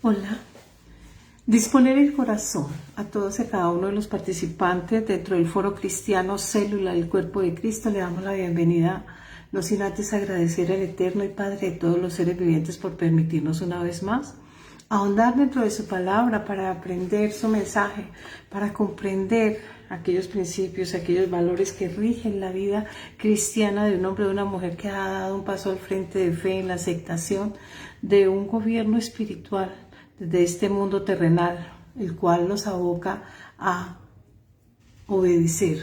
Hola. Disponer el corazón a todos y cada uno de los participantes dentro del foro cristiano Célula del Cuerpo de Cristo. Le damos la bienvenida, no sin antes agradecer al Eterno y Padre de todos los seres vivientes por permitirnos una vez más ahondar dentro de su palabra para aprender su mensaje, para comprender aquellos principios, aquellos valores que rigen la vida cristiana de un hombre o de una mujer que ha dado un paso al frente de fe en la aceptación de un gobierno espiritual desde este mundo terrenal, el cual nos aboca a obedecer.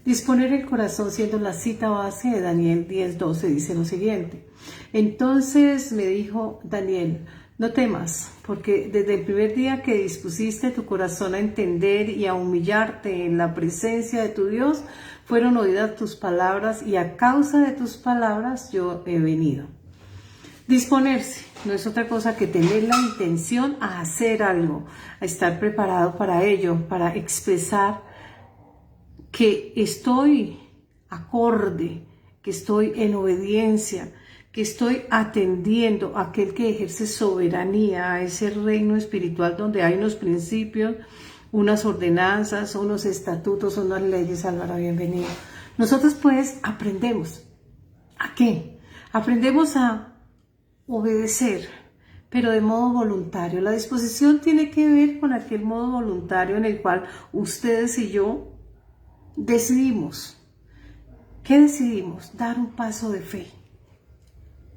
Disponer el corazón, siendo la cita base de Daniel 10:12, dice lo siguiente: entonces me dijo Daniel, no temas, porque desde el primer día que dispusiste tu corazón a entender y a humillarte en la presencia de tu Dios, fueron oídas tus palabras, y a causa de tus palabras yo he venido. Disponerse no es otra cosa que tener la intención a hacer algo, a estar preparado para ello, para expresar que estoy acorde, que estoy en obediencia, que estoy atendiendo a aquel que ejerce soberanía, a ese reino espiritual donde hay unos principios, unas ordenanzas, unos estatutos, unas leyes. Álvaro, bienvenido. Nosotros pues aprendemos. ¿A qué? Aprendemos a obedecer, pero de modo voluntario. La disposición tiene que ver con aquel modo voluntario en el cual ustedes y yo decidimos. ¿Qué decidimos? Dar un paso de fe.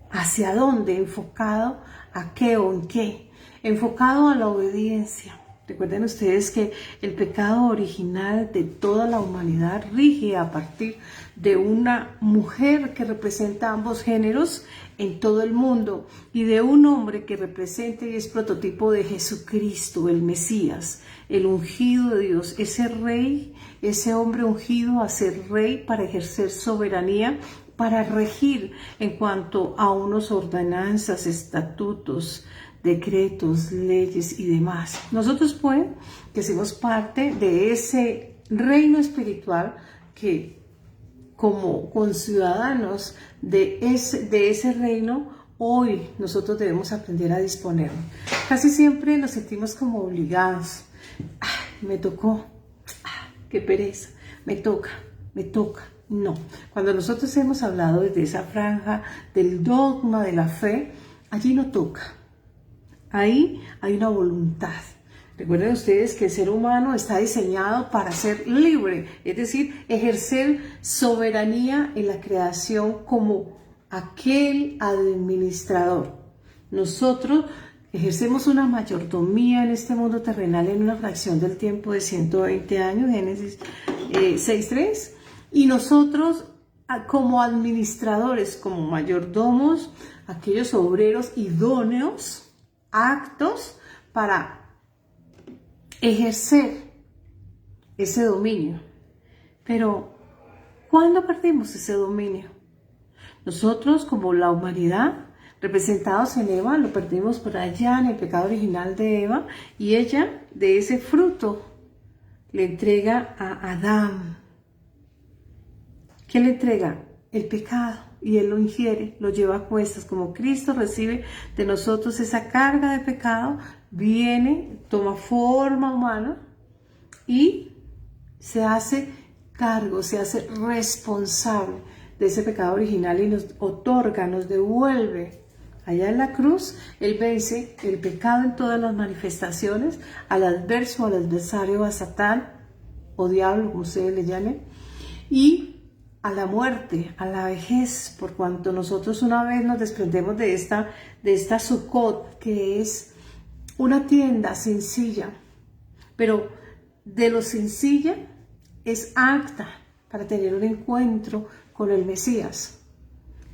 ¿Hacia dónde? Enfocado a qué o en qué. Enfocado a la obediencia. Recuerden ustedes que el pecado original de toda la humanidad rige a partir de una mujer que representa ambos géneros en todo el mundo y de un hombre que representa y es prototipo de Jesucristo, el Mesías, el ungido de Dios, ese rey, ese hombre ungido a ser rey para ejercer soberanía, para regir en cuanto a unos ordenanzas, estatutos, decretos, leyes y demás. Nosotros pues, que somos parte de ese reino espiritual que como conciudadanos de ese reino, hoy nosotros debemos aprender a disponernos. Casi siempre nos sentimos como obligados. Me tocó, qué pereza, me toca. No, cuando nosotros hemos hablado desde esa franja del dogma de la fe, allí no toca. Ahí hay una voluntad. Recuerden ustedes que el ser humano está diseñado para ser libre, es decir, ejercer soberanía en la creación como aquel administrador. Nosotros ejercemos una mayordomía en este mundo terrenal en una fracción del tiempo de 120 años, Génesis 6:3, y nosotros como administradores, como mayordomos, aquellos obreros idóneos, actos para ejercer ese dominio. Pero, ¿cuándo perdimos ese dominio? Nosotros, como la humanidad, representados en Eva, lo perdimos por allá en el pecado original de Eva, y ella, de ese fruto, le entrega a Adán. ¿Qué le entrega? El pecado, y él lo ingiere, lo lleva a cuestas. Como Cristo recibe de nosotros esa carga de pecado, viene, toma forma humana y se hace cargo, se hace responsable de ese pecado original y nos otorga, nos devuelve. Allá en la cruz, Él vence el pecado en todas las manifestaciones, al adverso, al adversario, a Satán o diablo, como ustedes le llamen, y a la muerte, a la vejez, por cuanto nosotros una vez nos desprendemos de esta Sukkot, que es una tienda sencilla, pero de lo sencilla es apta para tener un encuentro con el Mesías,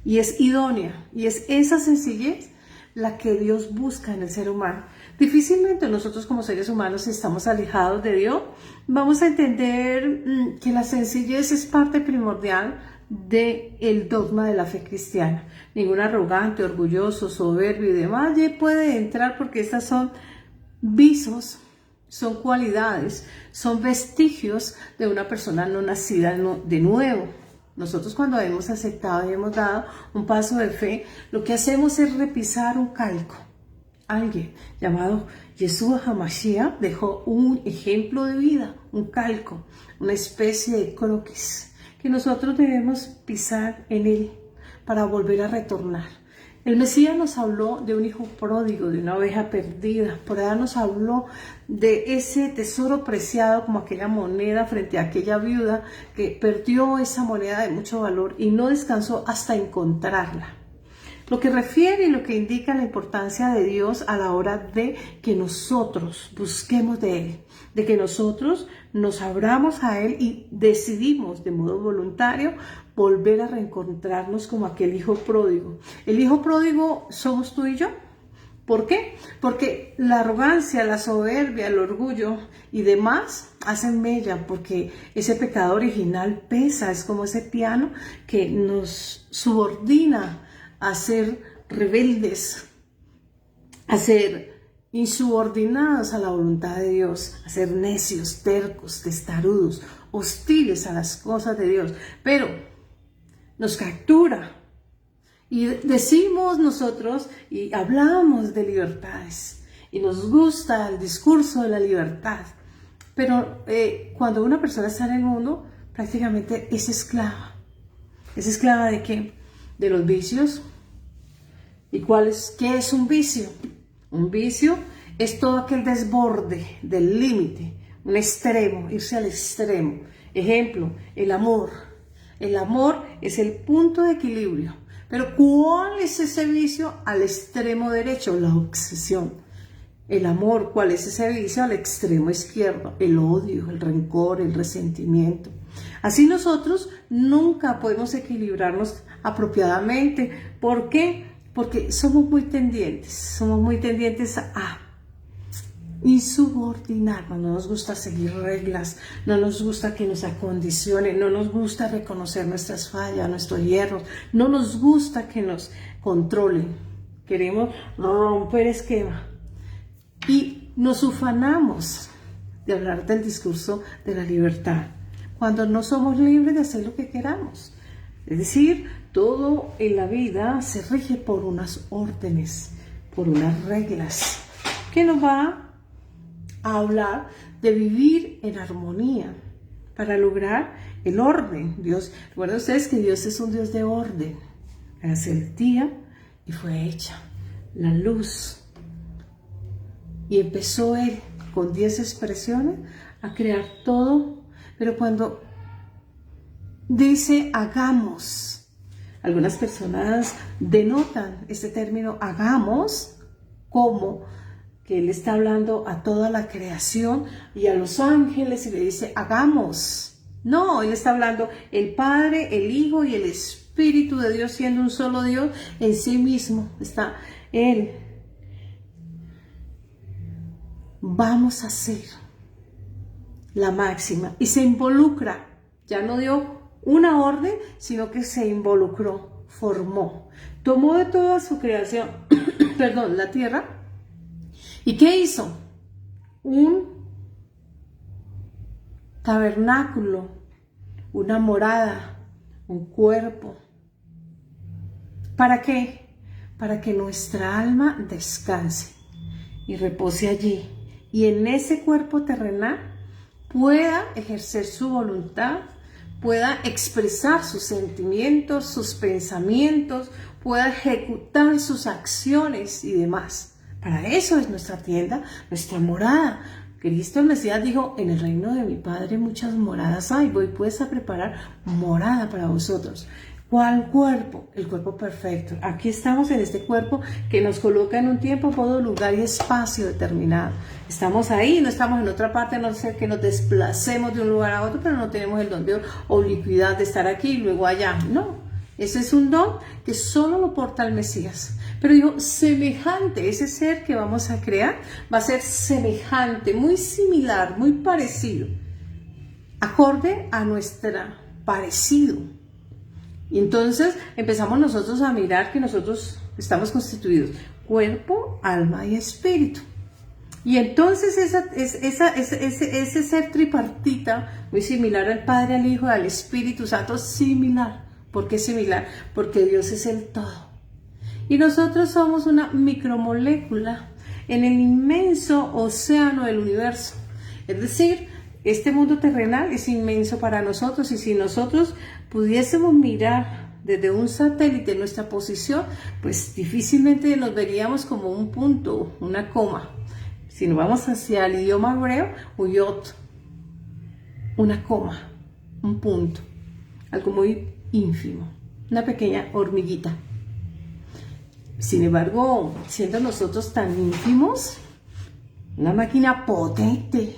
y es idónea, y es esa sencillez la que Dios busca en el ser humano. Difícilmente nosotros como seres humanos, si estamos alejados de Dios, vamos a entender que la sencillez es parte primordial del dogma de la fe cristiana. Ningún arrogante, orgulloso, soberbio y demás puede entrar, porque estas son visos, son cualidades, son vestigios de una persona no nacida de nuevo. Nosotros, cuando hemos aceptado y hemos dado un paso de fe, lo que hacemos es repisar un calco. alguien llamado Yeshua HaMashiach dejó un ejemplo de vida, un calco, una especie de croquis que nosotros debemos pisar en él para volver a retornar. El Mesías nos habló de un hijo pródigo, de una oveja perdida. Por allá nos habló de ese tesoro preciado como aquella moneda frente a aquella viuda que perdió esa moneda de mucho valor y no descansó hasta encontrarla. Lo que refiere y lo que indica la importancia de Dios a la hora de que nosotros busquemos de Él, de que nosotros nos abramos a Él y decidimos de modo voluntario volver a reencontrarnos como aquel hijo pródigo. El hijo pródigo somos tú y yo. ¿Por qué? Porque la arrogancia, la soberbia, el orgullo y demás hacen mella, porque ese pecado original pesa, es como ese piano que nos subordina a ser rebeldes, a ser insubordinados a la voluntad de Dios, a ser necios, tercos, testarudos, hostiles a las cosas de Dios. Pero nos captura y decimos nosotros y hablamos de libertades y nos gusta el discurso de la libertad. Pero cuando una persona está en el mundo, prácticamente es esclava. ¿Es esclava de qué? De los vicios. ¿Y qué es un vicio? Un vicio es todo aquel desborde del límite, un extremo, irse al extremo. Ejemplo, el amor. El amor es el punto de equilibrio. Pero ¿cuál es ese vicio al extremo derecho? La obsesión. El amor, ¿cuál es ese vicio al extremo izquierdo? El odio, el rencor, el resentimiento. Así nosotros nunca podemos equilibrarnos apropiadamente. ¿Por qué? Porque somos muy tendientes a insubordinarnos, no nos gusta seguir reglas, no nos gusta que nos acondicionen, no nos gusta reconocer nuestras fallas, nuestros hierros, no nos gusta que nos controlen, queremos romper esquema y nos ufanamos de hablar del discurso de la libertad, cuando no somos libres de hacer lo que queramos. Es decir, todo en la vida se rige por unas órdenes, por unas reglas, que nos va a hablar de vivir en armonía para lograr el orden. Dios, recuerden ustedes que Dios es un Dios de orden. Hace el día y fue hecha la luz. Y empezó Él con 10 expresiones a crear todo, pero cuando dice hagamos, algunas personas denotan este término hagamos como que Él está hablando a toda la creación y a los ángeles y le dice hagamos. No, Él está hablando el Padre, el Hijo y el Espíritu de Dios siendo un solo Dios en sí mismo. Está Él. Vamos a hacer la máxima y se involucra, ya no dio una orden, sino que se involucró, formó, tomó de toda su creación, perdón, la tierra. ¿Y qué hizo? Un tabernáculo, una morada, un cuerpo. ¿Para qué? Para que nuestra alma descanse y repose allí. Y en ese cuerpo terrenal pueda ejercer su voluntad, pueda expresar sus sentimientos, sus pensamientos, pueda ejecutar sus acciones y demás. Para eso es nuestra tienda, nuestra morada. Cristo el Mesías dijo, en el reino de mi Padre muchas moradas hay, voy pues a preparar morada para vosotros. ¿Cuál cuerpo? El cuerpo perfecto. Aquí estamos en este cuerpo que nos coloca en un tiempo, modo, lugar y espacio determinado. Estamos ahí, no estamos en otra parte, a no ser que nos desplacemos de un lugar a otro, pero no tenemos el don de oblicuidad de estar aquí y luego allá. No, ese es un don que solo lo porta el Mesías. Pero dijo, semejante, ese ser que vamos a crear va a ser semejante, muy similar, muy parecido, acorde a nuestra parecido. Y entonces empezamos nosotros a mirar que nosotros estamos constituidos cuerpo, alma y espíritu. Y entonces ese ser tripartita, muy similar al Padre, al Hijo, al Espíritu Santo, similar. ¿Por qué similar? Porque Dios es el todo. Y nosotros somos una micromolécula, en el inmenso océano del universo. Es decir, este mundo terrenal es inmenso para nosotros, y si nosotros pudiésemos mirar desde un satélite nuestra posición, pues difícilmente nos veríamos como un punto, una coma. Si nos vamos hacia el idioma hebreo, uyot, una coma, un punto, algo muy ínfimo, una pequeña hormiguita. Sin embargo, siendo nosotros tan ínfimos, una máquina potente,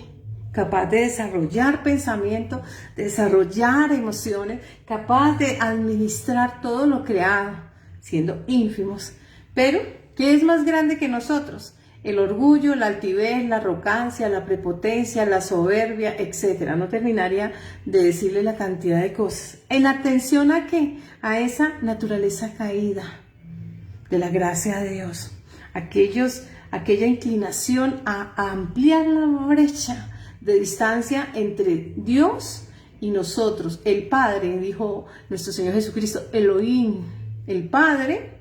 capaz de desarrollar pensamiento, desarrollar emociones, capaz de administrar todo lo creado, siendo ínfimos. Pero, ¿qué es más grande que nosotros? El orgullo, la altivez, la arrogancia, la prepotencia, la soberbia, etc. No terminaría de decirle la cantidad de cosas. En atención a ¿qué? A esa naturaleza caída de la gracia de Dios. Aquella inclinación a ampliar la brecha de distancia entre Dios y nosotros. El Padre, dijo nuestro Señor Jesucristo, Elohim, el Padre,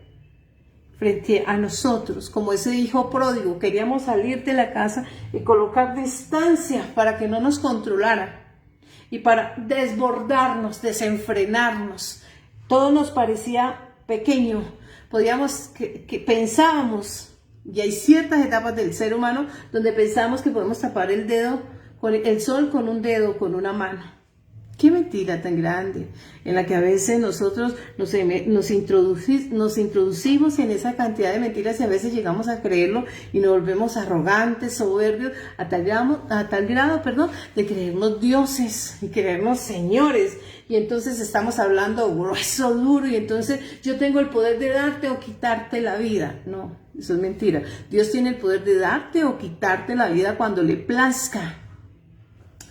frente a nosotros, como ese hijo pródigo. Queríamos salir de la casa y colocar distancia para que no nos controlara y para desbordarnos, desenfrenarnos. Todo nos parecía pequeño. Pensábamos, y hay ciertas etapas del ser humano donde pensamos que podemos tapar el sol con un dedo, con una mano. Qué mentira tan grande, en la que a veces nosotros nos introducimos en esa cantidad de mentiras, y a veces llegamos a creerlo y nos volvemos arrogantes, soberbios, a tal grado, de creernos dioses y creernos señores. Y entonces estamos hablando grueso, duro, y entonces yo tengo el poder de darte o quitarte la vida. No, eso es mentira. Dios tiene el poder de darte o quitarte la vida cuando le plazca.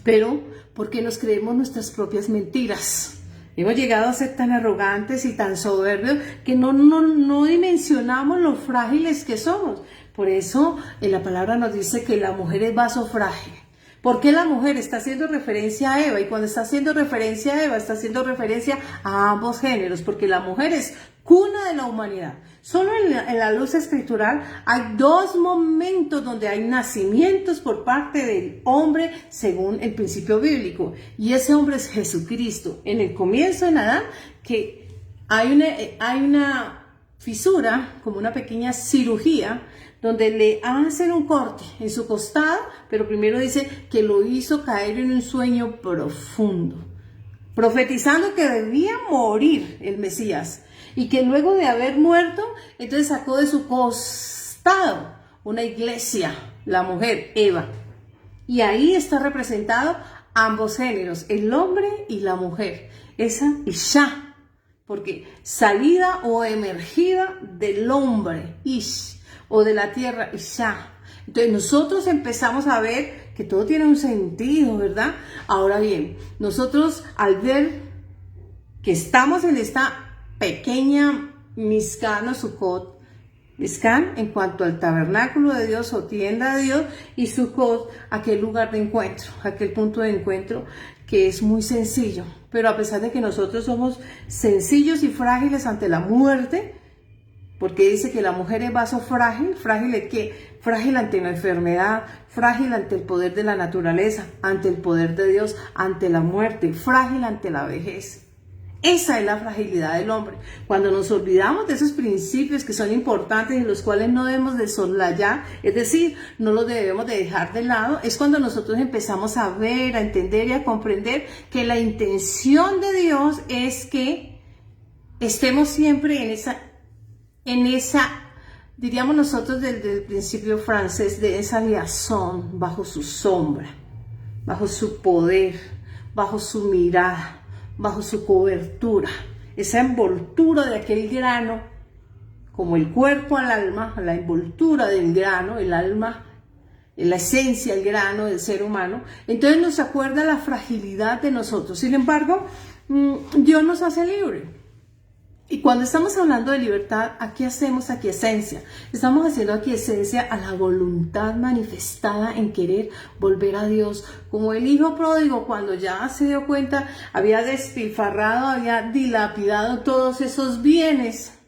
Pero, ¿por qué nos creemos nuestras propias mentiras? Hemos llegado a ser tan arrogantes y tan soberbios que no dimensionamos lo frágiles que somos. Por eso, en la palabra nos dice que la mujer es vaso frágil. ¿Por qué la mujer? Está haciendo referencia a Eva, y cuando está haciendo referencia a Eva, está haciendo referencia a ambos géneros, porque la mujer es cuna de la humanidad. Solo en la luz escritural hay dos momentos donde hay nacimientos por parte del hombre según el principio bíblico, y ese hombre es Jesucristo. En el comienzo, en Adán, que hay una fisura, como una pequeña cirugía, donde le hacen un corte en su costado, pero primero dice que lo hizo caer en un sueño profundo, profetizando que debía morir el Mesías, y que luego de haber muerto, entonces sacó de su costado una iglesia, la mujer, Eva. Y ahí está representado ambos géneros, el hombre y la mujer, esa Isha, porque salida o emergida del hombre, Ish, o de la tierra, Isha. Entonces nosotros empezamos a ver que todo tiene un sentido, ¿verdad? Ahora bien, nosotros al ver que estamos en esta pequeña Mishkan o Sukkot, Mishkan en cuanto al tabernáculo de Dios o tienda de Dios, y Sukkot, aquel lugar de encuentro, aquel punto de encuentro que es muy sencillo. Pero a pesar de que nosotros somos sencillos y frágiles ante la muerte, porque dice que la mujer es vaso frágil, ¿frágil de qué? Frágil ante la enfermedad, frágil ante el poder de la naturaleza, ante el poder de Dios, ante la muerte, frágil ante la vejez. Esa es la fragilidad del hombre. Cuando nos olvidamos de esos principios que son importantes y los cuales no debemos de soslayar, es decir, no los debemos de dejar de lado, es cuando nosotros empezamos a ver, a entender y a comprender que la intención de Dios es que estemos siempre en esa, diríamos nosotros desde el principio francés, de esa liazón, bajo su sombra, bajo su poder, bajo su mirada, bajo su cobertura, esa envoltura de aquel grano, como el cuerpo al alma, la envoltura del grano, el alma, la esencia, el grano del ser humano. Entonces nos acuerda la fragilidad de nosotros. Sin embargo, Dios nos hace libre. Y cuando estamos hablando de libertad, ¿qué hacemos? Aquiescencia. Estamos haciendo aquiescencia a la voluntad manifestada en querer volver a Dios. Como el hijo pródigo, cuando ya se dio cuenta, había despilfarrado, había dilapidado todos esos bienes.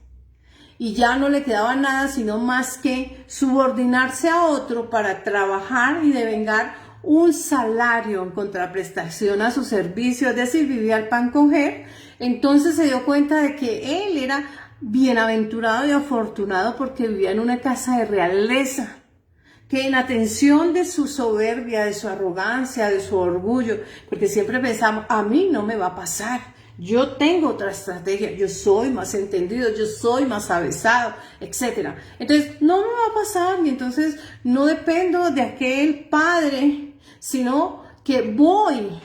y ya no le quedaba nada sino más que subordinarse a otro para trabajar y devengar un salario en contraprestación a su servicio, es decir, vivía al pan coger. Entonces se dio cuenta de que él era bienaventurado y afortunado porque vivía en una casa de realeza, que en atención de su soberbia, de su arrogancia, de su orgullo, porque siempre pensamos, a mí no me va a pasar, yo tengo otra estrategia, yo soy más entendido, yo soy más avesado, etc. Entonces, no me va a pasar y entonces no dependo de aquel padre, sino que voy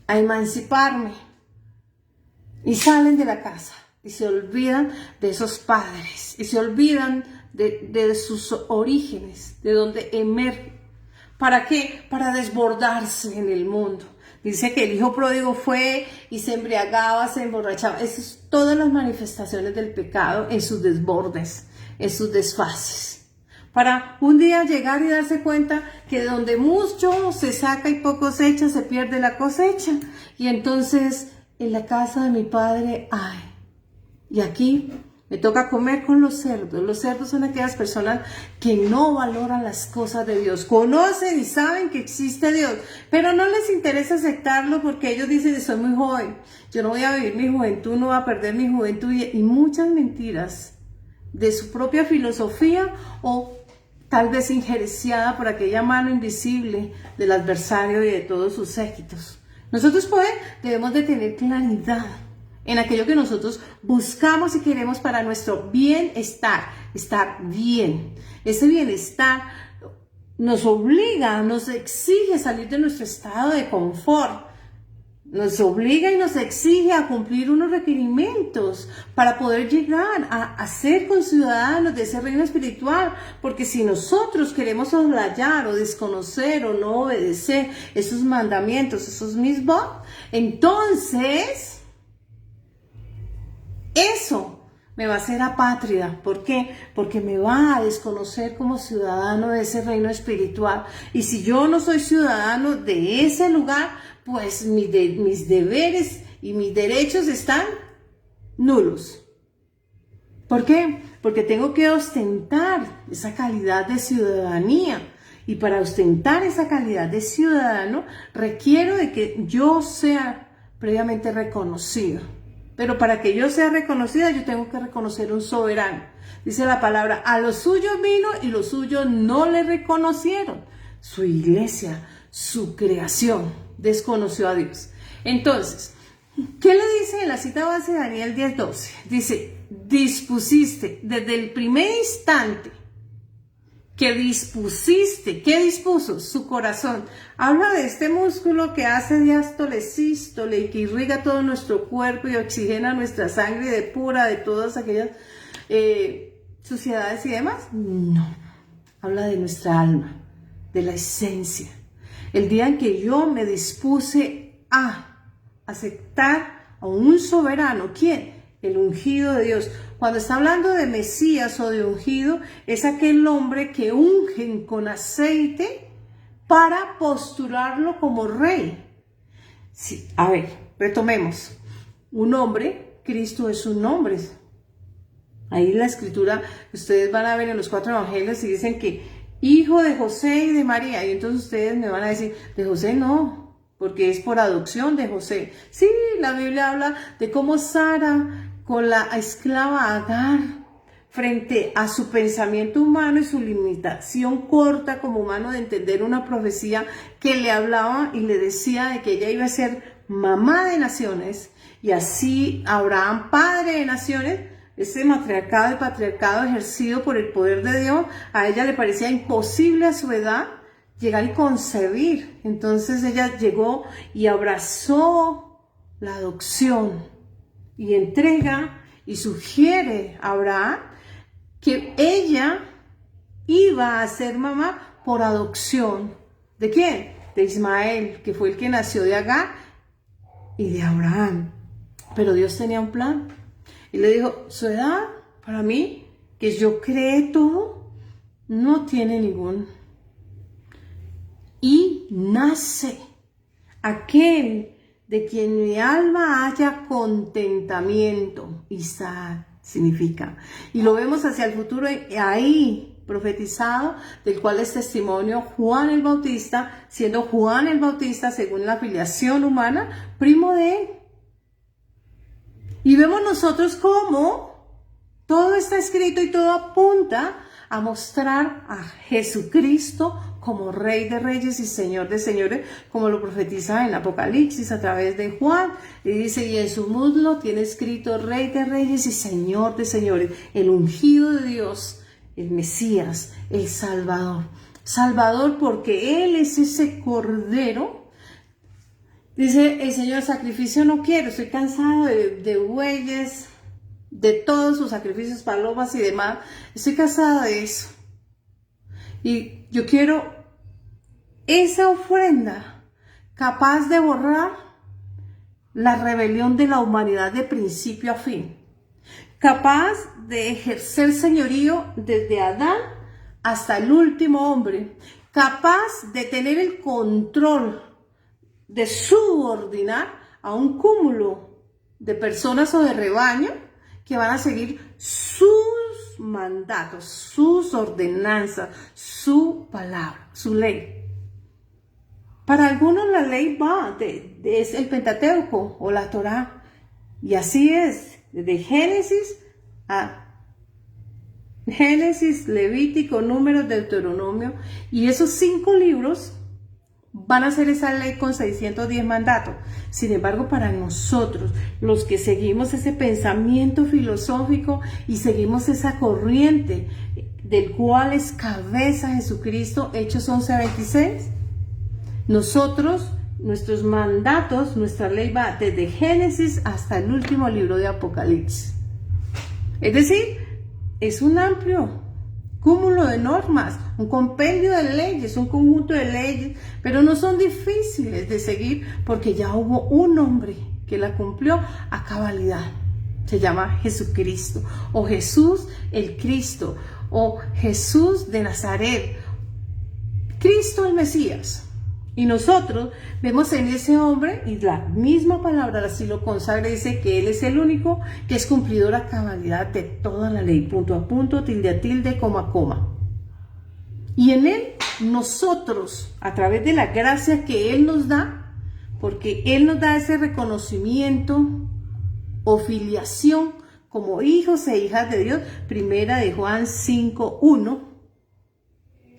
a emanciparme. Y salen de la casa y se olvidan de esos padres y se olvidan de sus orígenes, de donde emergen. ¿Para qué? Para desbordarse en el mundo. Dice que el hijo pródigo fue y se embriagaba, se emborrachaba. Esas son todas las manifestaciones del pecado en sus desbordes, en sus desfases. Para un día llegar y darse cuenta que donde mucho se saca y poco se echa, se pierde la cosecha. Y entonces, en la casa de mi padre, ay, y aquí me toca comer con los cerdos. Los cerdos son aquellas personas que no valoran las cosas de Dios. Conocen y saben que existe Dios, pero no les interesa aceptarlo porque ellos dicen, soy muy joven, yo no voy a vivir mi juventud, no voy a perder mi juventud. Y muchas mentiras de su propia filosofía o tal vez injerenciada por aquella mano invisible del adversario y de todos sus séquitos. Nosotros pues debemos de tener claridad en aquello que nosotros buscamos y queremos para nuestro bienestar, estar bien. Ese bienestar nos obliga, nos exige salir de nuestro estado de confort, nos obliga y nos exige a cumplir unos requerimientos para poder llegar a ser conciudadanos de ese reino espiritual, porque si nosotros queremos soslayar o desconocer o no obedecer esos mandamientos, esos mismos, entonces eso me va a hacer apátrida. ¿Por qué? Porque me va a desconocer como ciudadano de ese reino espiritual. Y si yo no soy ciudadano de ese lugar, pues mis deberes y mis derechos están nulos. ¿Por qué? Porque tengo que ostentar esa calidad de ciudadanía. Y para ostentar esa calidad de ciudadano, requiero de que yo sea previamente reconocido. Pero para que yo sea reconocida, yo tengo que reconocer un soberano. Dice la palabra, a los suyos vino y los suyos no le reconocieron. Su iglesia, su creación, desconoció a Dios. Entonces, ¿qué le dice en la cita base de Daniel 10:12? Dice, dispusiste desde el primer instante que dispusiste. ¿Qué dispuso? Su corazón. Habla de este músculo que hace diástole, sístole y que irriga todo nuestro cuerpo y oxigena nuestra sangre y depura de todas aquellas suciedades y demás. No. Habla de nuestra alma, de la esencia. El día en que yo me dispuse a aceptar a un soberano, ¿quién? El ungido de Dios. Cuando está hablando de Mesías o de ungido, es aquel hombre que ungen con aceite para postularlo como rey. Sí, a ver, retomemos. Un hombre, Cristo es un nombre. Ahí la escritura, ustedes van a ver en los 4 evangelios y dicen que hijo de José y de María. Y entonces ustedes me van a decir, de José no, porque es por adopción de José. Sí, la Biblia habla de cómo Sara con la esclava Agar, frente a su pensamiento humano y su limitación corta como humano de entender una profecía que le hablaba y le decía de que ella iba a ser mamá de naciones y así Abraham padre de naciones. Ese matriarcado y patriarcado ejercido por el poder de Dios, a ella le parecía imposible a su edad llegar y concebir. Entonces ella llegó y abrazó la adopción y entrega y sugiere a Abraham que ella iba a ser mamá por adopción. ¿De quién? De Ismael, que fue el que nació de Agar y de Abraham. Pero Dios tenía un plan. Y le dijo, su edad, para mí, que yo creé todo, no tiene ningún. Y nace aquel de quien mi alma haya contentamiento y significa. Y lo vemos hacia el futuro ahí profetizado, del cual es testimonio Juan el Bautista, siendo Juan el Bautista, según la filiación humana, primo de él. Y vemos nosotros cómo todo está escrito y todo apunta a mostrar a Jesucristo como Rey de Reyes y Señor de Señores, como lo profetiza en Apocalipsis a través de Juan. Y dice, y en su muslo tiene escrito Rey de Reyes y Señor de Señores, el ungido de Dios, el Mesías, el Salvador. Salvador porque Él es ese Cordero. Dice el Señor, sacrificio no quiero, estoy cansado de bueyes, de todos sus sacrificios, palomas y demás. Estoy cansada de eso. Y yo quiero esa ofrenda capaz de borrar la rebelión de la humanidad de principio a fin. Capaz de ejercer señorío desde Adán hasta el último hombre. Capaz de tener el control, de subordinar a un cúmulo de personas o de rebaño que van a seguir sus mandatos, sus ordenanzas, su palabra, su ley. Para algunos la ley es el Pentateuco o la Torá, y así es, desde Génesis a Génesis, Levítico, Números, Deuteronomio, y esos 5 libros van a ser esa ley con 610 mandatos. Sin embargo, para nosotros, los que seguimos ese pensamiento filosófico y seguimos esa corriente del cual es cabeza Jesucristo, Hechos 11:26, nosotros, nuestros mandatos, nuestra ley va desde Génesis hasta el último libro de Apocalipsis. Es decir, es un amplio cúmulo de normas, un compendio de leyes, un conjunto de leyes, pero no son difíciles de seguir porque ya hubo un hombre que la cumplió a cabalidad. Se llama Jesucristo, o Jesús el Cristo, o Jesús de Nazaret, Cristo el Mesías. Y nosotros vemos en ese hombre, y la misma palabra así lo consagra, dice que Él es el único que es cumplidor a cabalidad de toda la ley, punto a punto, tilde a tilde, coma a coma. Y en Él nosotros, a través de la gracia que Él nos da, porque Él nos da ese reconocimiento o filiación como hijos e hijas de Dios, primera de Juan 5:1,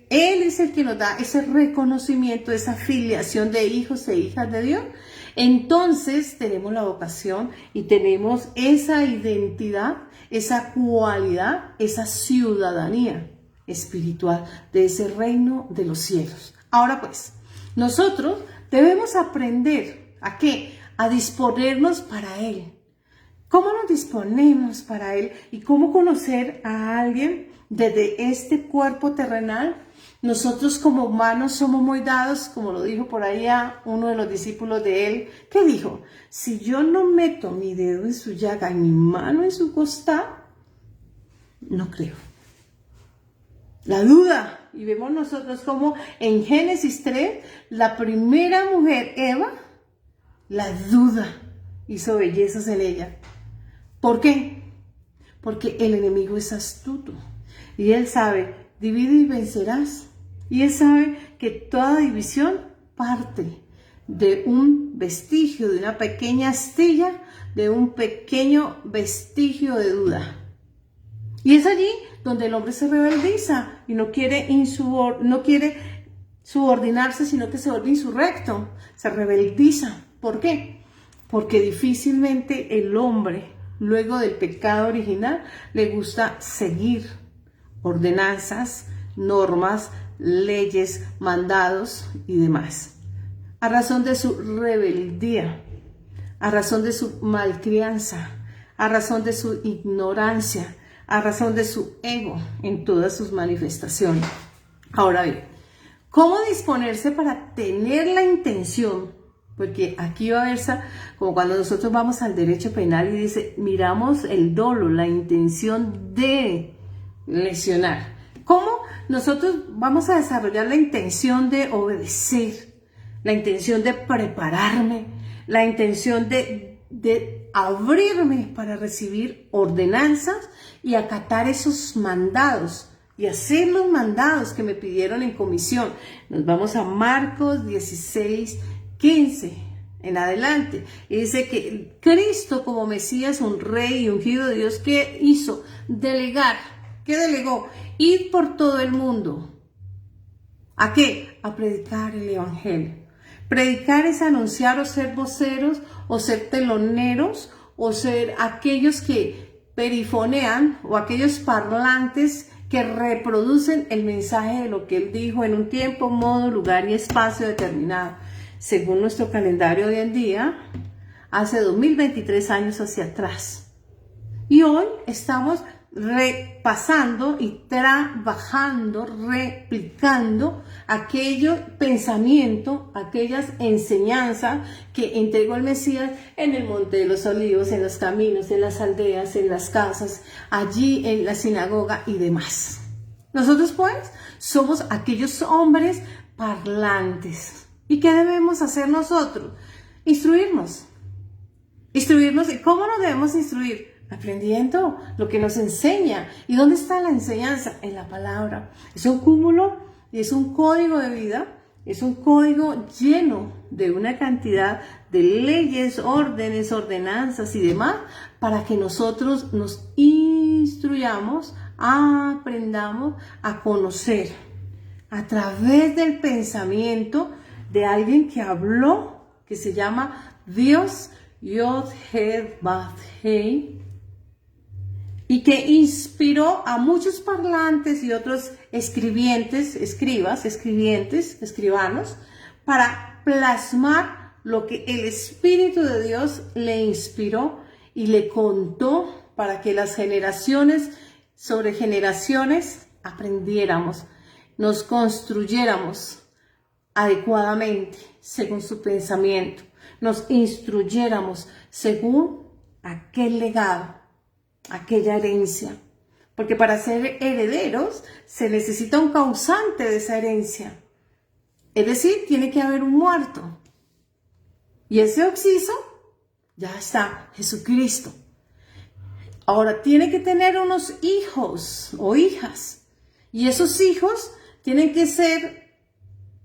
Él es el que nos da ese reconocimiento, esa filiación de hijos e hijas de Dios. Entonces tenemos la vocación y tenemos esa identidad, esa cualidad, esa ciudadanía espiritual de ese reino de los cielos. Ahora pues, nosotros debemos aprender ¿a qué? A disponernos para Él. ¿Cómo nos disponemos para Él? ¿Y cómo conocer a alguien desde este cuerpo terrenal? Nosotros como humanos somos muy dados, como lo dijo por ahí a uno de los discípulos de Él, que dijo, si yo no meto mi dedo en su llaga y mi mano en su costado, no creo. La duda, y vemos nosotros como en Génesis 3, la primera mujer, Eva, la duda hizo bellezas en ella. ¿Por qué? Porque el enemigo es astuto y él sabe, divide y vencerás. Y él sabe que toda división parte de un vestigio, de una pequeña astilla, de un pequeño vestigio de duda. Y es allí donde el hombre se rebeldiza y no quiere subordinarse, sino que se vuelve insurrecto, se rebeldiza. ¿Por qué? Porque difícilmente el hombre, luego del pecado original, le gusta seguir ordenanzas, normas, leyes, mandados y demás. A razón de su rebeldía, a razón de su malcrianza, a razón de su ignorancia, a razón de su ego en todas sus manifestaciones. Ahora bien, ¿cómo disponerse para tener la intención? Porque aquí va a verse como cuando nosotros vamos al derecho penal y dice, miramos el dolo, la intención de lesionar. ¿Cómo nosotros vamos a desarrollar la intención de obedecer, la intención de prepararme, la intención de abrirme para recibir ordenanzas y acatar esos mandados y hacer los mandados que me pidieron en comisión. Nos vamos a Marcos 16, 15 en adelante. Y dice que Cristo como Mesías, un rey y ungido de Dios, ¿qué hizo? Delegar. ¿Qué delegó? Ir por todo el mundo. ¿A qué? A predicar el evangelio. Predicar es anunciar o ser voceros o ser teloneros o ser aquellos que perifonean o aquellos parlantes que reproducen el mensaje de lo que él dijo en un tiempo, modo, lugar y espacio determinado. Según nuestro calendario hoy en día, hace 2023 años hacia atrás. Y hoy estamos repasando y trabajando, replicando aquello pensamiento, aquellas enseñanzas que entregó el Mesías en el Monte de los Olivos, en los caminos, en las aldeas, en las casas, allí en la sinagoga y demás. Nosotros pues somos aquellos hombres parlantes. ¿Y qué debemos hacer nosotros? Instruirnos. Instruirnos. ¿Y cómo nos debemos instruir? Aprendiendo lo que nos enseña. ¿Y dónde está la enseñanza? En la palabra. Es un cúmulo y es un código de vida. Es un código lleno de una cantidad de leyes, órdenes, ordenanzas y demás para que nosotros nos instruyamos, aprendamos a conocer a través del pensamiento de alguien que habló, que se llama Dios Yod-Heh-Vav-Heh, y que inspiró a muchos parlantes y otros escribanos, para plasmar lo que el Espíritu de Dios le inspiró y le contó para que las generaciones sobre generaciones aprendiéramos, nos construyéramos adecuadamente según su pensamiento, nos instruyéramos según aquel legado, aquella herencia, porque para ser herederos se necesita un causante de esa herencia, es decir, tiene que haber un muerto, y ese occiso ya está, Jesucristo. Ahora tiene que tener unos hijos o hijas, y esos hijos tienen que ser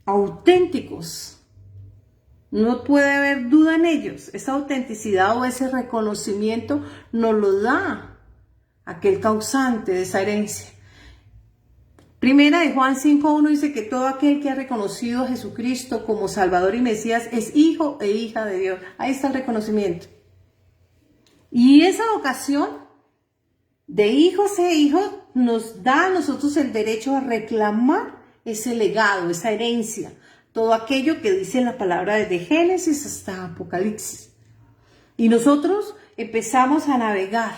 auténticos. No puede haber duda en ellos. Esa autenticidad o ese reconocimiento nos lo da aquel causante de esa herencia. Primera de Juan 5:1 dice que todo aquel que ha reconocido a Jesucristo como Salvador y Mesías es hijo e hija de Dios. Ahí está el reconocimiento. Y esa vocación de hijos e hijos nos da a nosotros el derecho a reclamar ese legado, esa herencia, todo aquello que dice la palabra desde Génesis hasta Apocalipsis. Y nosotros empezamos a navegar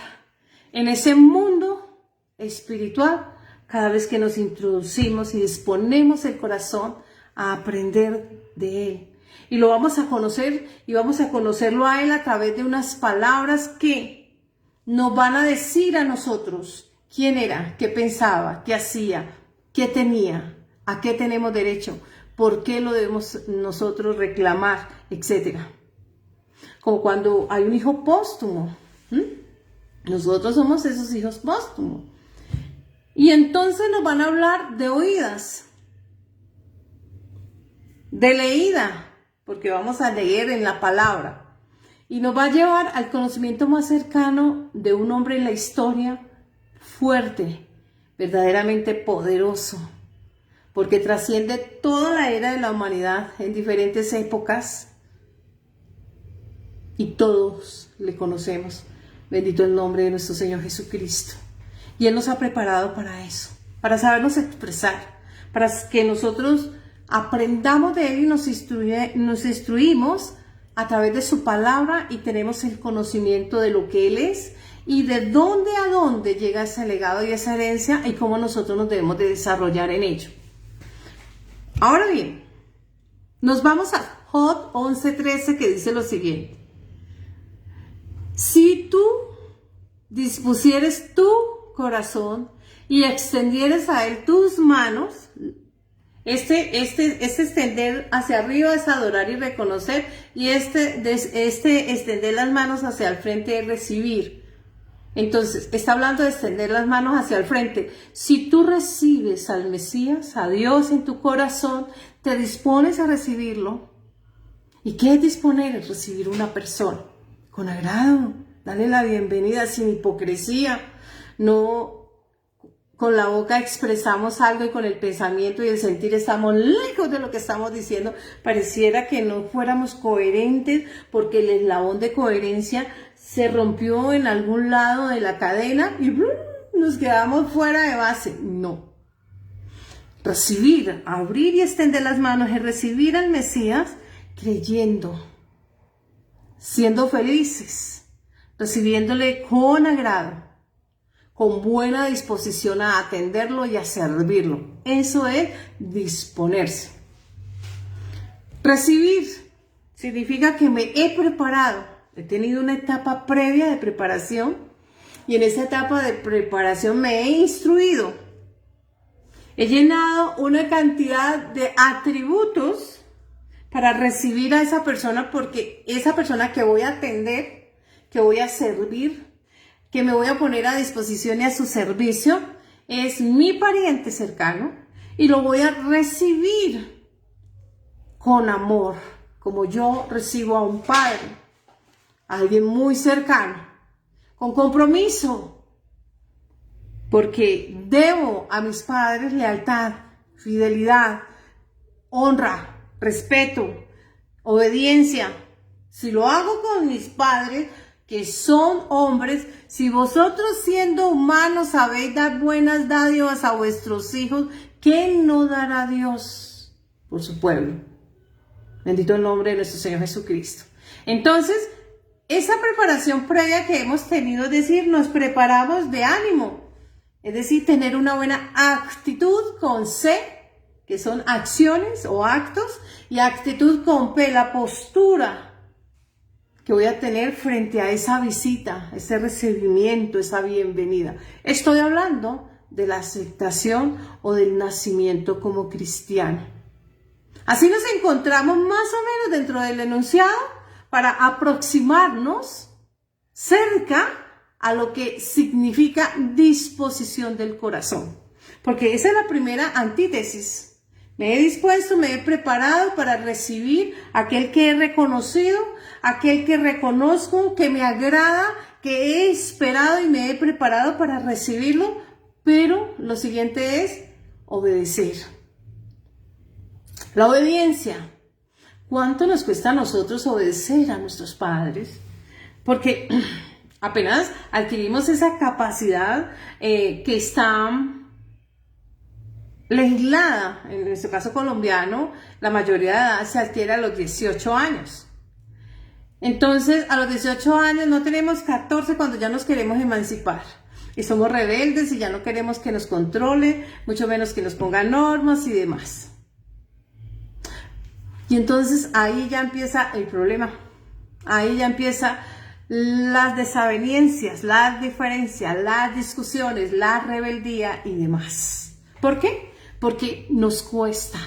en ese mundo espiritual cada vez que nos introducimos y disponemos el corazón a aprender de Él. Y lo vamos a conocer y vamos a conocerlo a Él a través de unas palabras que nos van a decir a nosotros quién era, qué pensaba, qué hacía, qué tenía, a qué tenemos derecho, por qué lo debemos nosotros reclamar, etc. Como cuando hay un hijo póstumo. Nosotros somos esos hijos póstumos. Y entonces nos van a hablar de oídas, de leída, porque vamos a leer en la palabra. Y nos va a llevar al conocimiento más cercano de un hombre en la historia fuerte, verdaderamente poderoso, porque trasciende toda la era de la humanidad en diferentes épocas y todos le conocemos. Bendito el nombre de nuestro Señor Jesucristo. Y Él nos ha preparado para eso, para sabernos expresar, para que nosotros aprendamos de Él y nos instruimos a través de su palabra y tenemos el conocimiento de lo que Él es y de dónde a dónde llega ese legado y esa herencia y cómo nosotros nos debemos de desarrollar en ello. Ahora bien, nos vamos a Job 11:13 que dice lo siguiente. Si tú dispusieres tu corazón y extendieres a él tus manos, Este extender hacia arriba es adorar y reconocer, y este extender las manos hacia el frente es recibir. Entonces, está hablando de extender las manos hacia el frente. Si tú recibes al Mesías, a Dios en tu corazón, te dispones a recibirlo. ¿Y qué es disponer? Es recibir una persona con agrado, darle la bienvenida sin hipocresía. No con la boca expresamos algo y con el pensamiento y el sentir estamos lejos de lo que estamos diciendo. Pareciera que no fuéramos coherentes porque el eslabón de coherencia se rompió en algún lado de la cadena y nos quedamos fuera de base. No. Recibir, abrir y extender las manos es recibir al Mesías creyendo, siendo felices, recibiéndole con agrado, con buena disposición a atenderlo y a servirlo. Eso es disponerse. Recibir significa que me he preparado, he tenido una etapa previa de preparación y en esa etapa de preparación me he instruido. He llenado una cantidad de atributos para recibir a esa persona, porque esa persona que voy a atender, que voy a servir, que me voy a poner a disposición y a su servicio, es mi pariente cercano y lo voy a recibir con amor, como yo recibo a un padre, a alguien muy cercano, con compromiso, porque debo a mis padres lealtad, fidelidad, honra, respeto, obediencia. Si lo hago con mis padres, que son hombres, si vosotros siendo humanos sabéis dar buenas dádivas a vuestros hijos, ¿qué no dará Dios por su pueblo? Bendito el nombre de nuestro Señor Jesucristo. Entonces, esa preparación previa que hemos tenido, es decir, nos preparamos de ánimo, es decir, tener una buena actitud con C, que son acciones o actos, y actitud con P, la postura que voy a tener frente a esa visita, ese recibimiento, esa bienvenida. Estoy hablando de la aceptación o del nacimiento como cristiano. Así nos encontramos más o menos dentro del enunciado para aproximarnos cerca a lo que significa disposición del corazón. Porque esa es la primera antítesis. Me he dispuesto, me he preparado para recibir aquel que he reconocido, aquel que reconozco, que me agrada, que he esperado y me he preparado para recibirlo, pero lo siguiente es obedecer. La obediencia. ¿Cuánto nos cuesta a nosotros obedecer a nuestros padres? Porque apenas adquirimos esa capacidad que está legislada, en nuestro caso colombiano, la mayoría de edad se adquiere a los 18 años. Entonces, a los 18 años no tenemos 14 cuando ya nos queremos emancipar. Y somos rebeldes y ya no queremos que nos controle, mucho menos que nos ponga normas y demás. Y entonces ahí ya empieza el problema. Ahí ya empieza las desavenencias, las diferencias, las discusiones, la rebeldía y demás. ¿Por qué? Porque nos cuesta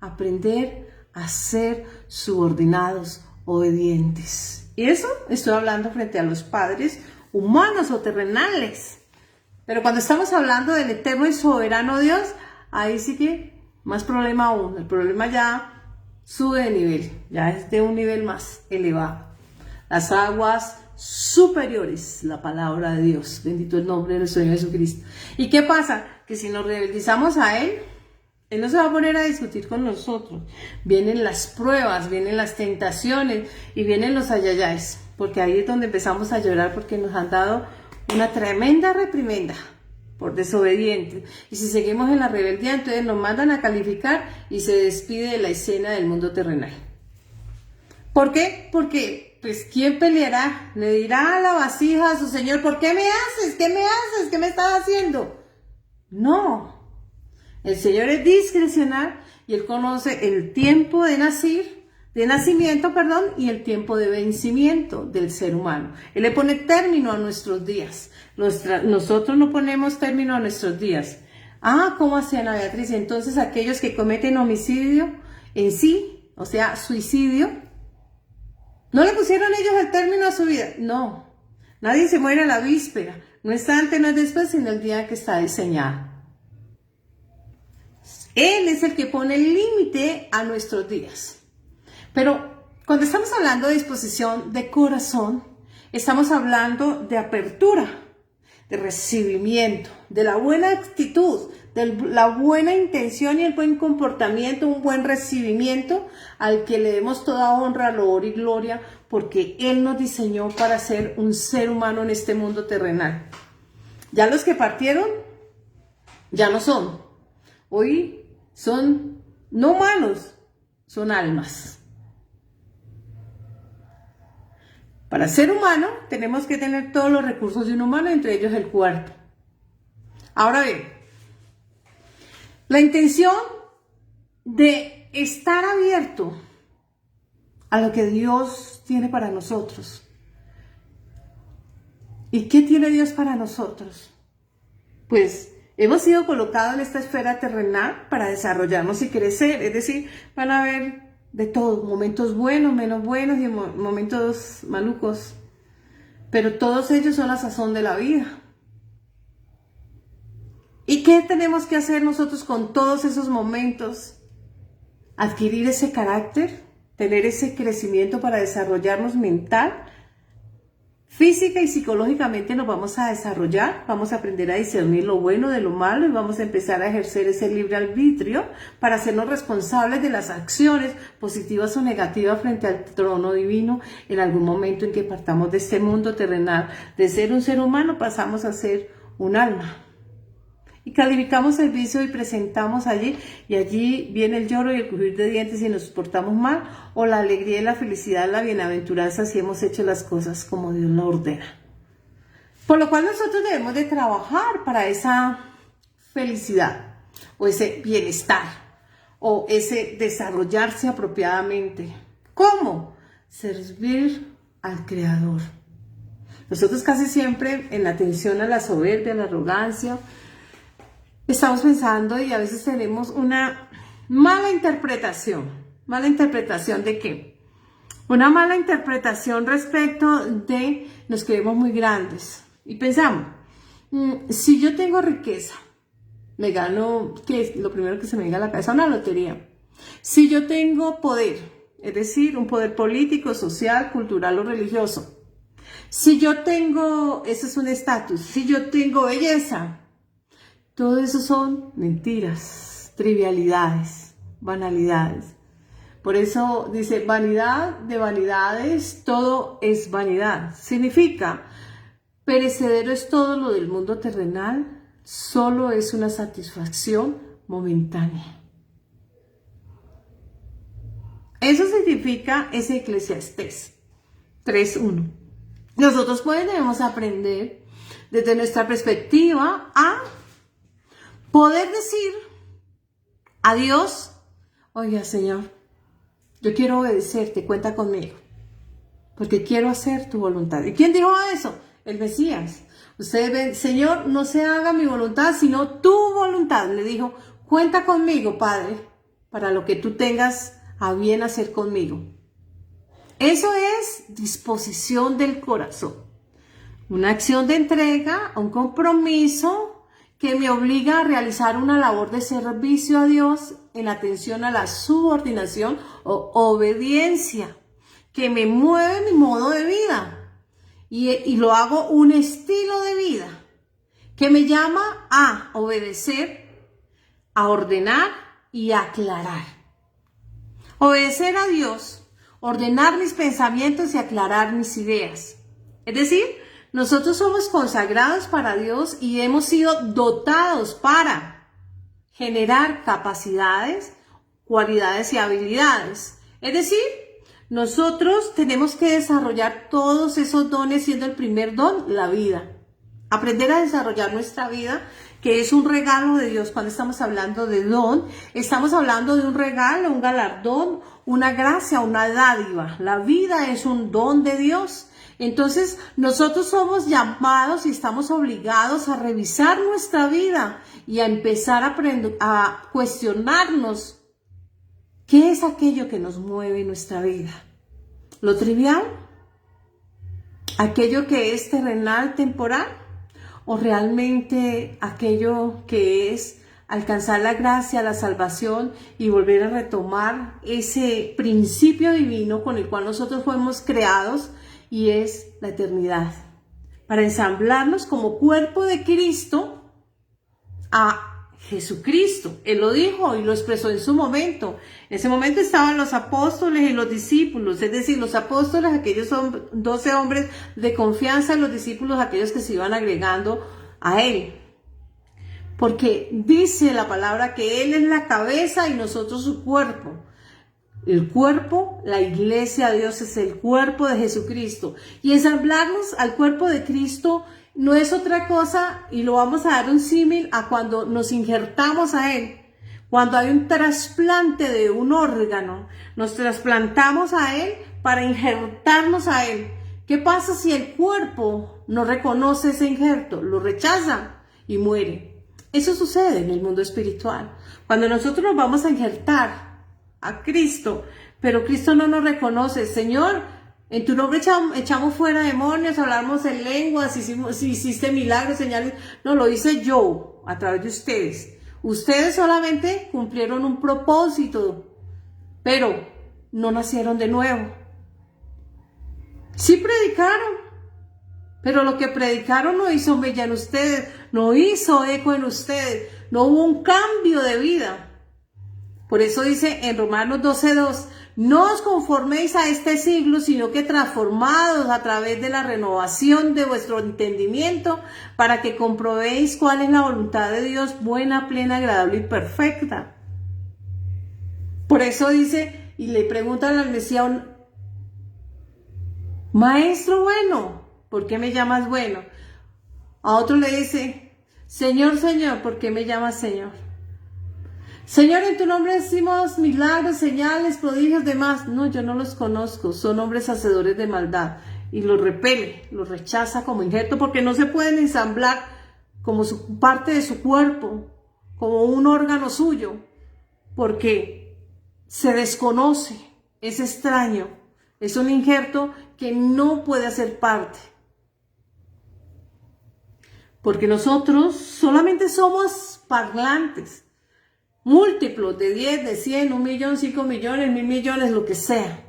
aprender a ser subordinados, obedientes. Y eso estoy hablando frente a los padres humanos o terrenales. Pero cuando estamos hablando del eterno y soberano Dios, ahí sí que más problema aún. El problema ya sube de nivel, ya es de un nivel más elevado. Las aguas superiores, la palabra de Dios. Bendito el nombre de nuestro Señor Jesucristo. ¿Y qué pasa? Que si nos rebeldizamos a Él no se va a poner a discutir con nosotros. Vienen las pruebas, vienen las tentaciones y vienen los ayayáis, porque ahí es donde empezamos a llorar porque nos han dado una tremenda reprimenda por desobedientes. Y si seguimos en la rebeldía, entonces nos mandan a calificar y se despide de la escena del mundo terrenal. ¿Por qué? Porque, pues, ¿quién peleará? Le dirá a la vasija a su señor, ¿por qué me haces? ¿Qué me haces? ¿Qué me estás haciendo? No. El Señor es discrecional y Él conoce el tiempo de nacimiento, y el tiempo de vencimiento del ser humano. Él le pone término a nuestros días. Nosotros no ponemos término a nuestros días. Ah, ¿cómo así, Ana Beatriz? Entonces aquellos que cometen homicidio en sí, o sea, suicidio, ¿no le pusieron ellos el término a su vida? No, nadie se muere a la víspera, no es antes, no es después, sino el día que está diseñado. Él es el que pone el límite a nuestros días. Pero cuando estamos hablando de disposición de corazón, estamos hablando de apertura, de recibimiento, de la buena actitud, de la buena intención y el buen comportamiento, un buen recibimiento al que le demos toda honra, loor y gloria, porque Él nos diseñó para ser un ser humano en este mundo terrenal. Ya los que partieron, ya no son. Hoy son no humanos, son almas. Para ser humano tenemos que tener todos los recursos de un humano, entre ellos el cuerpo. Ahora bien, la intención de estar abierto a lo que Dios tiene para nosotros. ¿Y qué tiene Dios para nosotros? Pues hemos sido colocados en esta esfera terrenal para desarrollarnos y crecer, es decir, van a haber de todo, momentos buenos, menos buenos y momentos malucos, pero todos ellos son la sazón de la vida. ¿Y qué tenemos que hacer nosotros con todos esos momentos? Adquirir ese carácter, tener ese crecimiento para desarrollarnos mental, física y psicológicamente nos vamos a desarrollar, vamos a aprender a discernir lo bueno de lo malo y vamos a empezar a ejercer ese libre arbitrio para hacernos responsables de las acciones positivas o negativas frente al trono divino en algún momento en que partamos de este mundo terrenal. De ser un ser humano pasamos a ser un alma. Y calificamos el vicio y presentamos allí, y allí viene el lloro y el crujir de dientes si nos portamos mal, o la alegría y la felicidad, la bienaventuranza si hemos hecho las cosas como Dios lo ordena. Por lo cual nosotros debemos de trabajar para esa felicidad, o ese bienestar, o ese desarrollarse apropiadamente. ¿Cómo? Servir al Creador. Nosotros casi siempre en la atención a la soberbia, a la arrogancia, estamos pensando y a veces tenemos una mala interpretación. ¿Mala interpretación de qué? Una mala interpretación respecto de nos creemos muy grandes. Y pensamos, si yo tengo riqueza, me gano, ¿qué es lo primero que se me venga a la cabeza? Una lotería. Si yo tengo poder, es decir, un poder político, social, cultural o religioso. Si yo tengo, eso es un estatus. Si yo tengo belleza. Todo eso son mentiras, trivialidades, banalidades. Por eso dice, vanidad de vanidades, todo es vanidad. Significa, perecedero es todo lo del mundo terrenal, solo es una satisfacción momentánea. Eso significa ese Eclesiastés 3:1. Nosotros pues debemos aprender desde nuestra perspectiva a poder decir a Dios, oiga Señor, yo quiero obedecerte, cuenta conmigo, porque quiero hacer tu voluntad. ¿Y quién dijo eso? El Mesías. Ustedes ven, Señor, no se haga mi voluntad, sino tu voluntad. Le dijo, cuenta conmigo, Padre, para lo que tú tengas a bien hacer conmigo. Eso es disposición del corazón. Una acción de entrega, un compromiso que me obliga a realizar una labor de servicio a Dios en atención a la subordinación o obediencia, que me mueve mi modo de vida y lo hago un estilo de vida, que me llama a obedecer, a ordenar y a aclarar. Obedecer a Dios, ordenar mis pensamientos y aclarar mis ideas. Es decir, nosotros somos consagrados para Dios y hemos sido dotados para generar capacidades, cualidades y habilidades. Es decir, nosotros tenemos que desarrollar todos esos dones, siendo el primer don la vida. Aprender a desarrollar nuestra vida, que es un regalo de Dios. Cuando estamos hablando de don, estamos hablando de un regalo, un galardón, una gracia, una dádiva. La vida es un don de Dios. Entonces, nosotros somos llamados y estamos obligados a revisar nuestra vida y a empezar a cuestionarnos qué es aquello que nos mueve en nuestra vida. ¿Lo trivial? ¿Aquello que es terrenal, temporal? ¿O realmente aquello que es alcanzar la gracia, la salvación y volver a retomar ese principio divino con el cual nosotros fuimos creados y es la eternidad? Para ensamblarnos como cuerpo de Cristo a Jesucristo. Él lo dijo y lo expresó en su momento. En ese momento estaban los apóstoles y los discípulos, es decir, los apóstoles, aquellos son 12 hombres de confianza, los discípulos, aquellos que se iban agregando a él. Porque dice la palabra que él es la cabeza y nosotros su cuerpo. El cuerpo, la iglesia de Dios, es el cuerpo de Jesucristo. Y ensamblarnos al cuerpo de Cristo no es otra cosa, y lo vamos a dar un símil a cuando nos injertamos a Él. Cuando hay un trasplante de un órgano, nos trasplantamos a Él para injertarnos a Él. ¿Qué pasa si el cuerpo no reconoce ese injerto? Lo rechaza y muere. Eso sucede en el mundo espiritual. Cuando nosotros nos vamos a injertar a Cristo, pero Cristo no nos reconoce, Señor, en tu nombre echamos fuera demonios, hablamos en lenguas, hiciste milagros, señales. No, lo hice yo a través de ustedes. Ustedes solamente cumplieron un propósito, pero no nacieron de nuevo. Sí predicaron, pero lo que predicaron no hizo mella en ustedes, no hizo eco en ustedes, no hubo un cambio de vida. Por eso dice en Romanos 12:2, no os conforméis a este siglo, sino que transformados a través de la renovación de vuestro entendimiento, para que comprobéis cuál es la voluntad de Dios, buena, plena, agradable y perfecta. Por eso dice, y le preguntan al Mesías, Maestro bueno, ¿por qué me llamas bueno? A otro le dice, Señor, Señor, ¿por qué me llamas Señor? Señor, en tu nombre hicimos milagros, señales, prodigios, demás. No, yo no los conozco, son hombres hacedores de maldad. Y los repele, los rechaza como injerto, porque no se pueden ensamblar como parte de su cuerpo, como un órgano suyo, porque se desconoce, es extraño, es un injerto que no puede hacer parte. Porque nosotros solamente somos parlantes, múltiplos de 10, de 100, 1 millón, 5 millones, 1000 millones, lo que sea.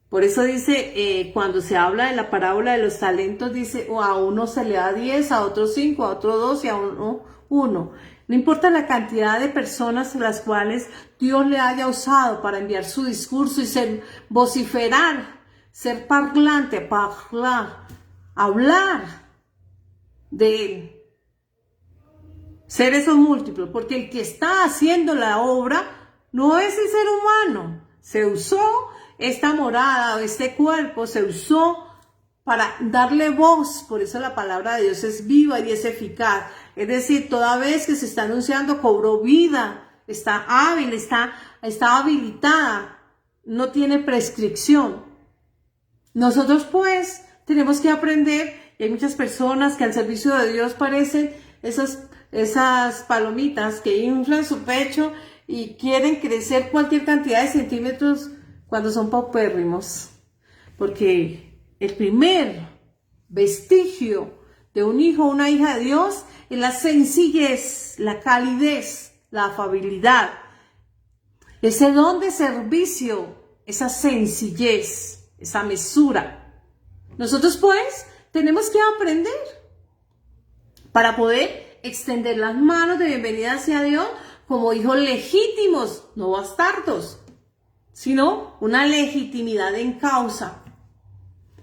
Por eso dice, cuando se habla de la parábola de los talentos, dice, a uno se le da 10, a otro 5, a otro 2 y a uno 1. No importa la cantidad de personas las cuales Dios le haya usado para enviar su discurso y ser vociferar, ser parlante, hablar de Él. Ser esos múltiplos, porque el que está haciendo la obra no es el ser humano. Se usó esta morada, este cuerpo, se usó para darle voz. Por eso la palabra de Dios es viva y es eficaz. Es decir, toda vez que se está anunciando, cobró vida, está hábil, está habilitada, no tiene prescripción. Nosotros pues tenemos que aprender, y hay muchas personas que al servicio de Dios parecen esas palomitas que inflan su pecho y quieren crecer cualquier cantidad de centímetros cuando son paupérrimos. Porque el primer vestigio de un hijo o una hija de Dios es la sencillez, la calidez, la afabilidad, ese don de servicio, esa sencillez, esa mesura. Nosotros pues tenemos que aprender para poder extender las manos de bienvenida hacia Dios como hijos legítimos, no bastardos, sino una legitimidad en causa.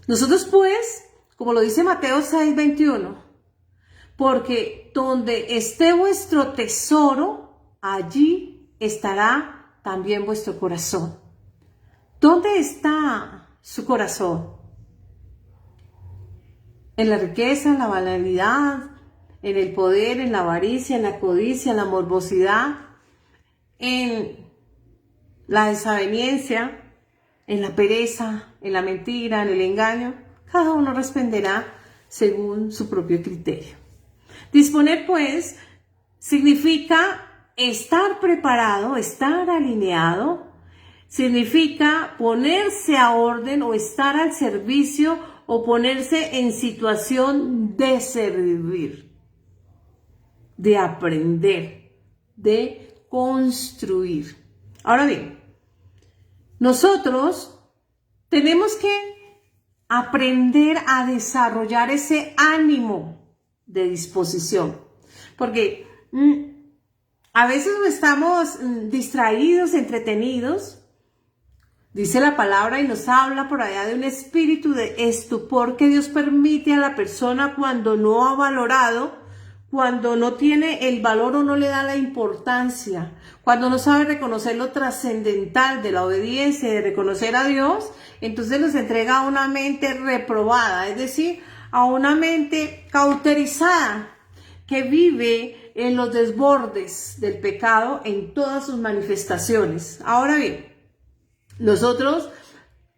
Nosotros pues, como lo dice Mateo 6:21, porque donde esté vuestro tesoro, allí estará también vuestro corazón. ¿Dónde está su corazón? ¿En la riqueza, en la banalidad, en el poder, en la avaricia, en la codicia, en la morbosidad, en la desaveniencia, en la pereza, en la mentira, en el engaño? Cada uno responderá según su propio criterio. Disponer, pues, significa estar preparado, estar alineado, significa ponerse a orden o estar al servicio o ponerse en situación de servir, de aprender, de construir. Ahora bien, nosotros tenemos que aprender a desarrollar ese ánimo de disposición, porque a veces estamos distraídos, entretenidos. Dice la palabra y nos habla por allá de un espíritu de estupor que Dios permite a la persona cuando no ha valorado, cuando no tiene el valor o no le da la importancia, cuando no sabe reconocer lo trascendental de la obediencia y de reconocer a Dios. Entonces nos entrega a una mente reprobada, es decir, a una mente cauterizada que vive en los desbordes del pecado en todas sus manifestaciones. Ahora bien, nosotros,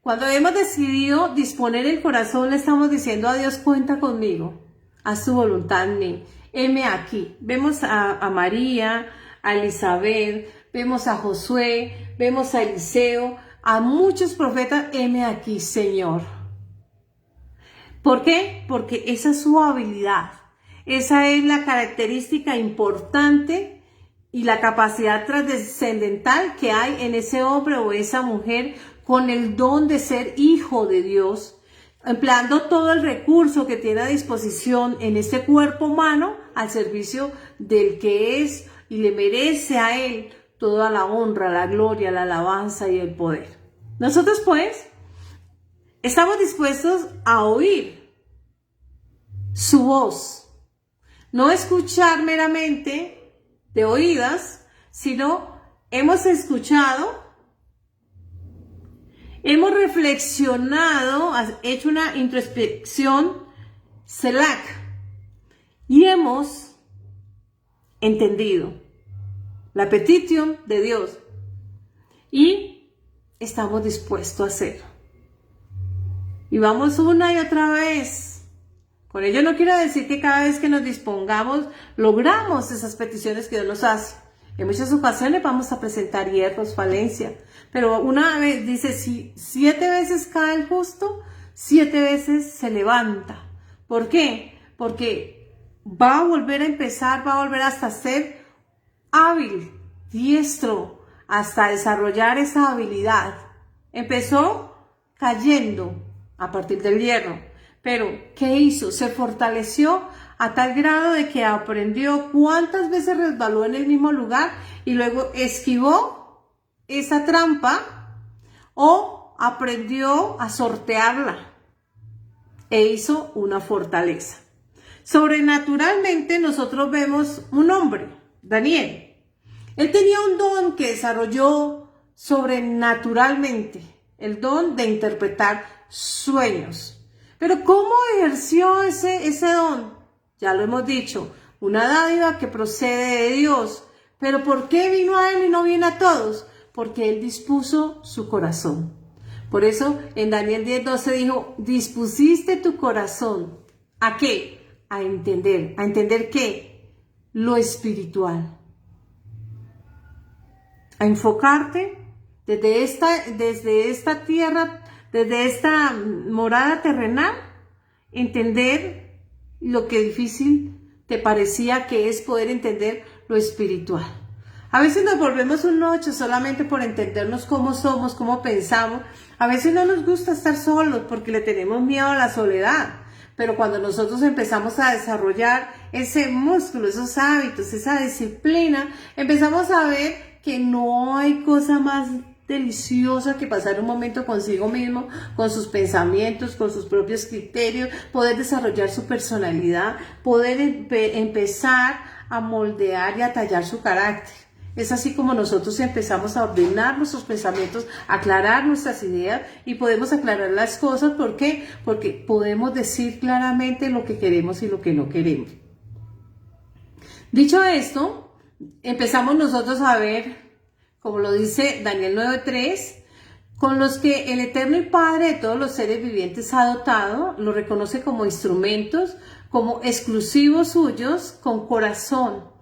cuando hemos decidido disponer el corazón, le estamos diciendo a Dios: cuenta conmigo, haz tu voluntad en mí, heme aquí. Vemos a María, a Elizabeth, vemos a Josué, vemos a Eliseo, a muchos profetas: heme aquí, Señor. ¿Por qué? Porque esa es su habilidad, esa es la característica importante y la capacidad trascendental que hay en ese hombre o esa mujer con el don de ser hijo de Dios, empleando todo el recurso que tiene a disposición en este cuerpo humano al servicio del que es y le merece a él toda la honra, la gloria, la alabanza y el poder. Nosotros pues estamos dispuestos a oír su voz, no escuchar meramente de oídas, sino hemos escuchado, hemos reflexionado, hecho una introspección, Selak, y hemos entendido la petición de Dios y estamos dispuestos a hacerlo. Y vamos una y otra vez. Con ello no quiero decir que cada vez que nos dispongamos logramos esas peticiones que Dios nos hace. En muchas ocasiones vamos a presentar hierros, falencia, pero una vez dice: si 7 veces cae el justo, 7 veces se levanta. ¿Por qué? Porque va a volver a empezar, va a volver hasta ser hábil, diestro, hasta desarrollar esa habilidad. Empezó cayendo a partir del hierro. Pero, ¿qué hizo? Se fortaleció a tal grado de que aprendió cuántas veces resbaló en el mismo lugar y luego esquivó esa trampa o aprendió a sortearla e hizo una fortaleza. Sobrenaturalmente nosotros vemos un hombre, Daniel. Él tenía un don que desarrolló sobrenaturalmente, el don de interpretar sueños. Pero ¿cómo ejerció ese don? Ya lo hemos dicho, una dádiva que procede de Dios. Pero ¿por qué vino a él y no viene a todos? Porque él dispuso su corazón. Por eso en Daniel 10:12 dijo: dispusiste tu corazón. ¿A qué? A entender. ¿A entender qué? Lo espiritual. A enfocarte desde esta tierra, desde esta morada terrenal, entender lo que difícil te parecía que es poder entender lo espiritual. A veces nos volvemos un 8 solamente por entendernos cómo somos, cómo pensamos. A veces no nos gusta estar solos porque le tenemos miedo a la soledad. Pero cuando nosotros empezamos a desarrollar ese músculo, esos hábitos, esa disciplina, empezamos a ver que no hay cosa más deliciosa que pasar un momento consigo mismo, con sus pensamientos, con sus propios criterios, poder desarrollar su personalidad, poder empezar a moldear y a tallar su carácter. Es así como nosotros empezamos a ordenar nuestros pensamientos, a aclarar nuestras ideas y podemos aclarar las cosas. ¿Por qué? Porque podemos decir claramente lo que queremos y lo que no queremos. Dicho esto, empezamos nosotros a ver, como lo dice Daniel 9:3, con los que el Eterno y Padre de todos los seres vivientes ha dotado, lo reconoce como instrumentos, como exclusivos suyos, con corazón,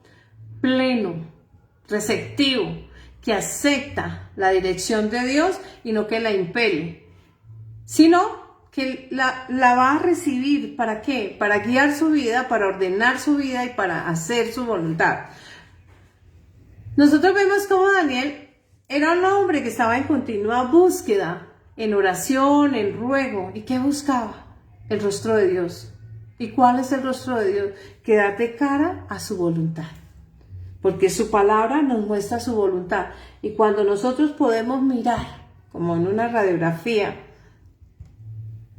pleno, receptivo, que acepta la dirección de Dios y no que la impele, sino que la va a recibir. ¿Para qué? Para guiar su vida, para ordenar su vida y para hacer su voluntad. Nosotros vemos cómo Daniel era un hombre que estaba en continua búsqueda, en oración, en ruego. ¿Y qué buscaba? El rostro de Dios. ¿Y cuál es el rostro de Dios? Que darte cara a su voluntad. Porque su palabra nos muestra su voluntad. Y cuando nosotros podemos mirar, como en una radiografía,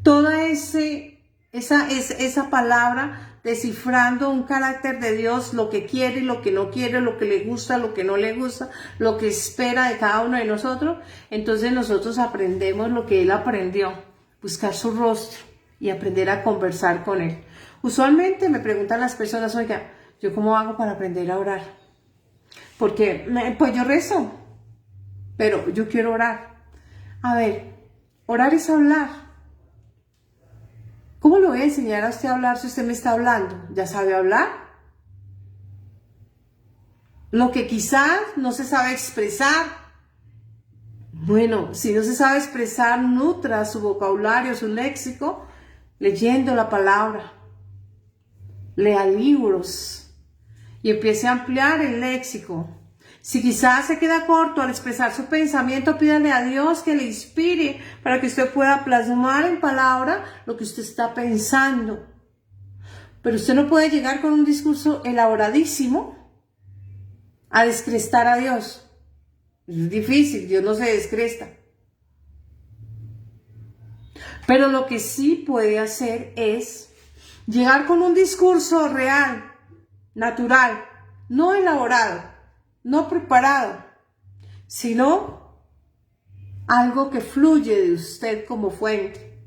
toda esa palabra descifrando un carácter de Dios, lo que quiere y lo que no quiere, lo que le gusta, lo que no le gusta, lo que espera de cada uno de nosotros, entonces nosotros aprendemos lo que Él aprendió, buscar su rostro y aprender a conversar con Él. Usualmente me preguntan las personas, oiga, ¿yo cómo hago para aprender a orar? Porque, pues yo rezo, pero yo quiero orar. A ver, orar es hablar. ¿Cómo le voy a enseñar a usted a hablar si usted me está hablando? ¿Ya sabe hablar? Lo que quizás no se sabe expresar. Bueno, si no se sabe expresar, nutra su vocabulario, su léxico, leyendo la palabra. Lea libros y empiece a ampliar el léxico. Si quizás se queda corto al expresar su pensamiento, pídale a Dios que le inspire para que usted pueda plasmar en palabra lo que usted está pensando. Pero usted no puede llegar con un discurso elaboradísimo a descrestar a Dios. Es difícil, Dios no se descresta. Pero lo que sí puede hacer es llegar con un discurso real, natural, no elaborado, no preparado, sino algo que fluye de usted como fuente,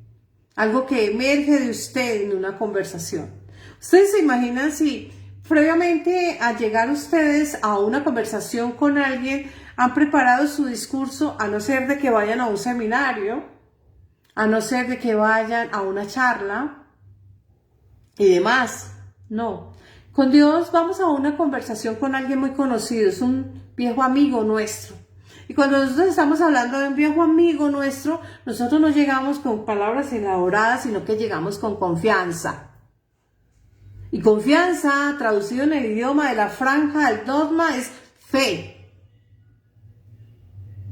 algo que emerge de usted en una conversación. Ustedes se imaginan si previamente a llegar ustedes a una conversación con alguien han preparado su discurso, a no ser de que vayan a un seminario, a no ser de que vayan a una charla y demás. No. Con Dios vamos a una conversación con alguien muy conocido, es un viejo amigo nuestro. Y cuando nosotros estamos hablando de un viejo amigo nuestro, nosotros no llegamos con palabras elaboradas, sino que llegamos con confianza. Y confianza, traducido en el idioma de la franja del dogma, es fe.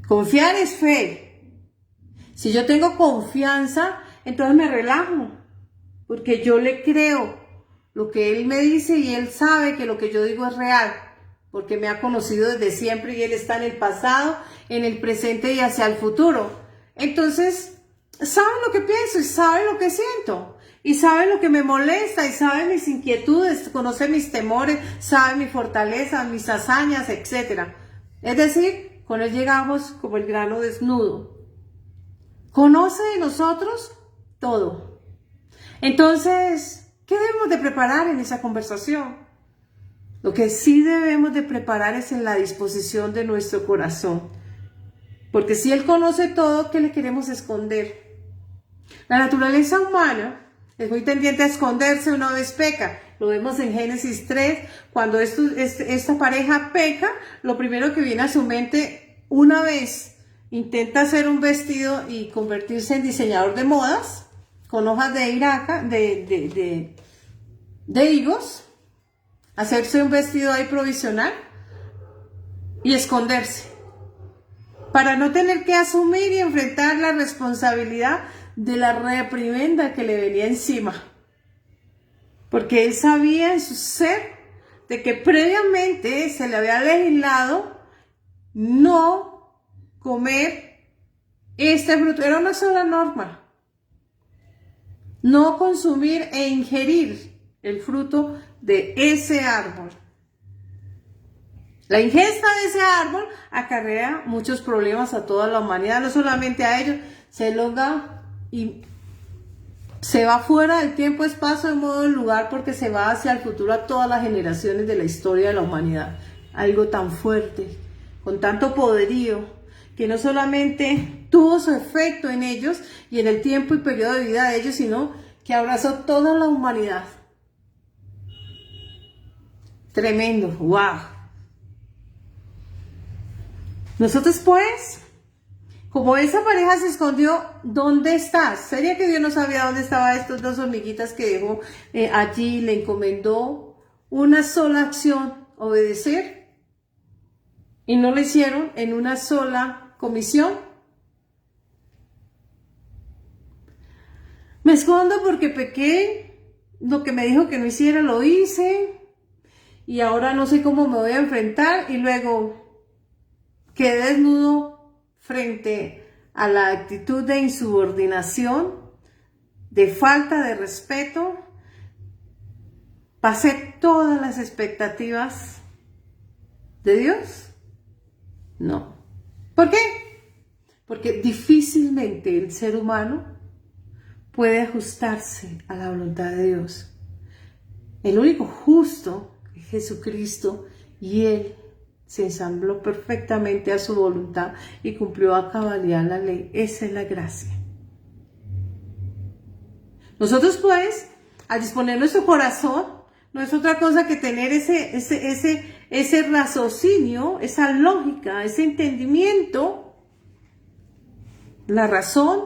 Confiar es fe. Si yo tengo confianza, entonces me relajo, porque yo le creo lo que Él me dice y Él sabe que lo que yo digo es real, porque me ha conocido desde siempre y Él está en el pasado, en el presente y hacia el futuro. Entonces, sabe lo que pienso y sabe lo que siento y sabe lo que me molesta y sabe mis inquietudes, conoce mis temores, sabe mi fortaleza, mis hazañas, etc. Es decir, con Él llegamos como el grano desnudo. Conoce de nosotros todo. Entonces, ¿qué debemos de preparar en esa conversación? Lo que sí debemos de preparar es en la disposición de nuestro corazón. Porque si Él conoce todo, ¿qué le queremos esconder? La naturaleza humana es muy tendiente a esconderse una vez peca. Lo vemos en Génesis 3, cuando esta pareja peca, lo primero que viene a su mente, una vez intenta hacer un vestido y convertirse en diseñador de modas, con hojas de iraca, de higos, hacerse un vestido ahí provisional y esconderse, para no tener que asumir y enfrentar la responsabilidad de la reprimenda que le venía encima. Porque él sabía en su ser de que previamente se le había legislado no comer este fruto. Era una sola norma. No consumir e ingerir el fruto de ese árbol. La ingesta de ese árbol acarrea muchos problemas a toda la humanidad, no solamente a ellos, se logra y se va fuera del tiempo, espacio, de modo y lugar, porque se va hacia el futuro a todas las generaciones de la historia de la humanidad. Algo tan fuerte, con tanto poderío, que no solamente tuvo su efecto en ellos y en el tiempo y periodo de vida de ellos, sino que abrazó toda la humanidad. Tremendo, wow. Nosotros pues, como esa pareja se escondió, ¿dónde estás? ¿Sería que Dios no sabía dónde estaban estas dos hormiguitas que dejó allí? Le encomendó una sola acción, obedecer, y no lo hicieron en una sola comisión. Me escondo porque pequé, lo que me dijo que no hiciera lo hice, y ahora no sé cómo me voy a enfrentar, y luego quedé desnudo frente a la actitud de insubordinación, de falta de respeto. ¿Pasé todas las expectativas de Dios? No. ¿Por qué? Porque difícilmente el ser humano puede ajustarse a la voluntad de Dios. El único justo es Jesucristo, y Él se ensambló perfectamente a su voluntad y cumplió a cabalidad la ley. Esa es la gracia. Nosotros pues, al disponer nuestro corazón, no es otra cosa que tener ese raciocinio, esa lógica, ese entendimiento, la razón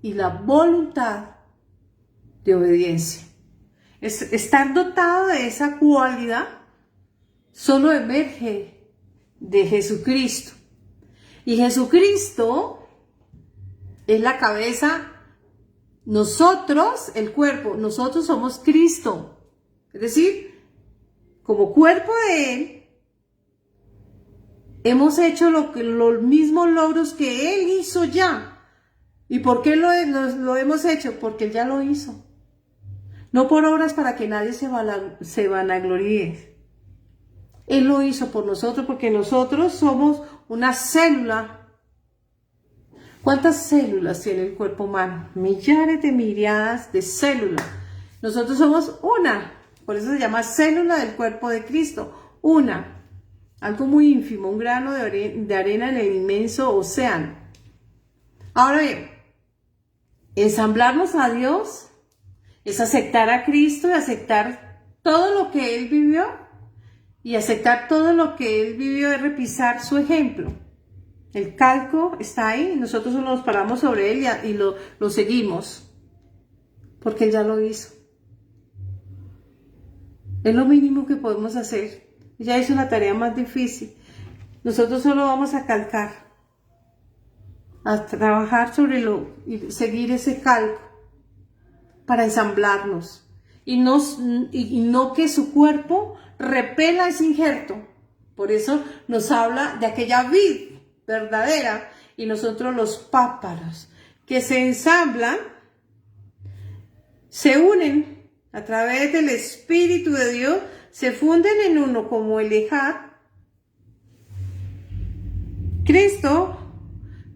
y la voluntad de obediencia. Estar dotado de esa cualidad solo emerge de Jesucristo. Y Jesucristo es la cabeza, nosotros el cuerpo, nosotros somos Cristo. Es decir, como cuerpo de Él, hemos hecho los mismos logros que Él hizo ya. ¿Y por qué lo hemos hecho? Porque Él ya lo hizo. No por obras para que nadie se vanagloríe. Él lo hizo por nosotros, porque nosotros somos una célula. ¿Cuántas células tiene el cuerpo humano? Millares de miríadas de células. Nosotros somos una. Por eso se llama célula del cuerpo de Cristo. Una. Algo muy ínfimo, un grano de arena en el inmenso océano. Ahora bien, ensamblarnos a Dios es aceptar a Cristo y aceptar todo lo que Él vivió. Y aceptar todo lo que Él vivió es repisar su ejemplo. El calco está ahí y nosotros solo nos paramos sobre Él y lo seguimos. Porque Él ya lo hizo. Es lo mínimo que podemos hacer. Ya hizo la tarea más difícil. Nosotros solo vamos a calcar, a trabajar sobre y seguir ese calco para ensamblarnos. Y no que su cuerpo repela ese injerto. Por eso nos habla de aquella vid verdadera y nosotros los páparos que se ensamblan, se unen a través del Espíritu de Dios, se funden en uno como el ejad. Cristo,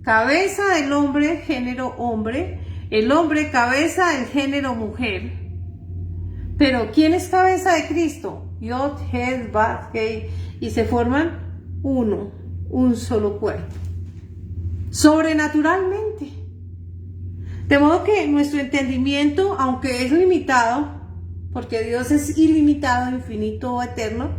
cabeza del hombre, género hombre, el hombre, cabeza del género mujer. Pero ¿quién es cabeza de Cristo? Yod, Hed, Bat, Hei, y se forman uno, un solo cuerpo. Sobrenaturalmente. De modo que nuestro entendimiento, aunque es limitado, porque Dios es ilimitado, infinito, eterno,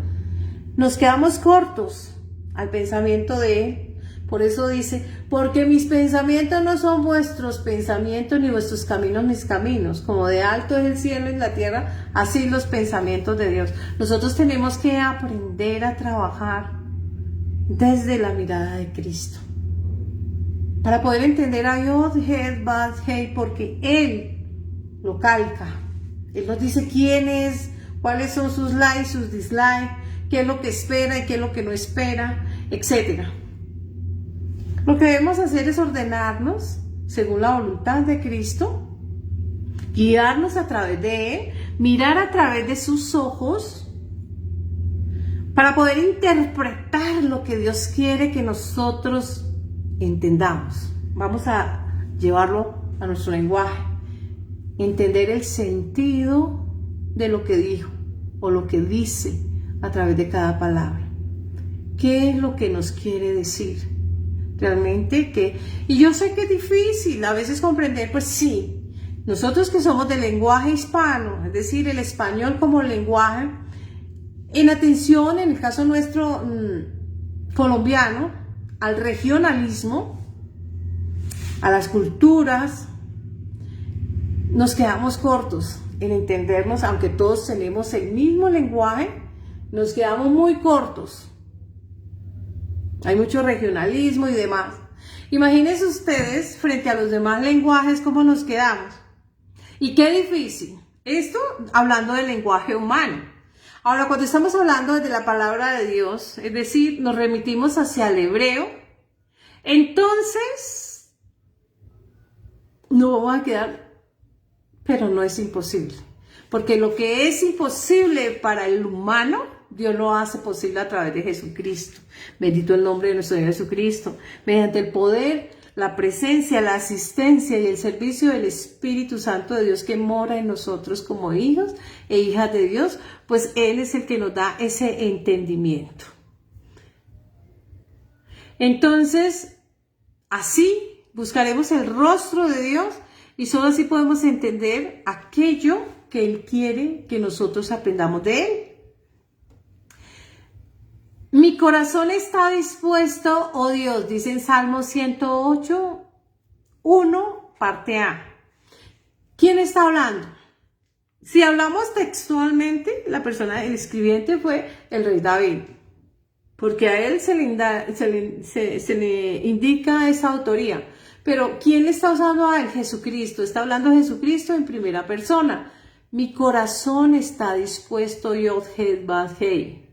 nos quedamos cortos al pensamiento de Él. Por eso dice, porque mis pensamientos no son vuestros pensamientos, ni vuestros caminos mis caminos. Como de alto es el cielo y la tierra, así los pensamientos de Dios. Nosotros tenemos que aprender a trabajar desde la mirada de Cristo. Para poder entender a Yod, Hed, Bat, Hei, porque Él lo calca. Él nos dice quién es, cuáles son sus likes, sus dislikes, qué es lo que espera y qué es lo que no espera, etc. Lo que debemos hacer es ordenarnos según la voluntad de Cristo, guiarnos a través de Él, mirar a través de sus ojos, para poder interpretar lo que Dios quiere que nosotros entendamos. Vamos a llevarlo a nuestro lenguaje. Entender el sentido de lo que dijo o lo que dice a través de cada palabra. ¿Qué es lo que nos quiere decir? Realmente que, y yo sé que es difícil a veces comprender, pues sí, nosotros que somos del lenguaje hispano, es decir, el español como lenguaje, en atención, en el caso nuestro colombiano, al regionalismo, a las culturas, nos quedamos cortos en entendernos, aunque todos tenemos el mismo lenguaje, nos quedamos muy cortos. Hay mucho regionalismo y demás. Imagínense ustedes, frente a los demás lenguajes, cómo nos quedamos. Y qué difícil. Esto hablando del lenguaje humano. Ahora, cuando estamos hablando de la palabra de Dios, es decir, nos remitimos hacia el hebreo, entonces no vamos a quedar, pero no es imposible. Porque lo que es imposible para el humano, Dios lo hace posible a través de Jesucristo. Bendito el nombre de nuestro Señor Jesucristo. Mediante el poder, la presencia, la asistencia y el servicio del Espíritu Santo de Dios que mora en nosotros como hijos e hijas de Dios, pues Él es el que nos da ese entendimiento. Entonces, así buscaremos el rostro de Dios y solo así podemos entender aquello que Él quiere que nosotros aprendamos de Él. Mi corazón está dispuesto, oh Dios, dice en Salmo 108, 1, parte A. ¿Quién está hablando? Si hablamos textualmente, la persona, el escribiente fue el rey David, porque a él se le indica esa autoría. Pero ¿quién le está usando a él? Jesucristo. Está hablando Jesucristo en primera persona. Mi corazón está dispuesto, Yod Het Vav Hei.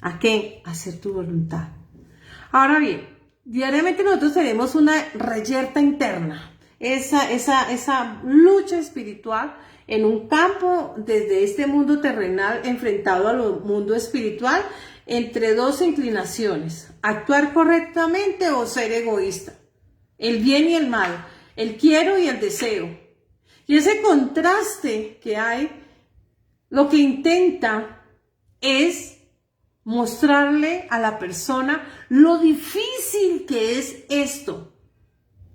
¿A qué? A hacer tu voluntad. Ahora bien, diariamente nosotros tenemos una reyerta interna, esa lucha espiritual en un campo desde este mundo terrenal enfrentado al mundo espiritual entre dos inclinaciones: actuar correctamente o ser egoísta, el bien y el mal, el quiero y el deseo. Y ese contraste que hay, lo que intenta es mostrarle a la persona lo difícil que es esto,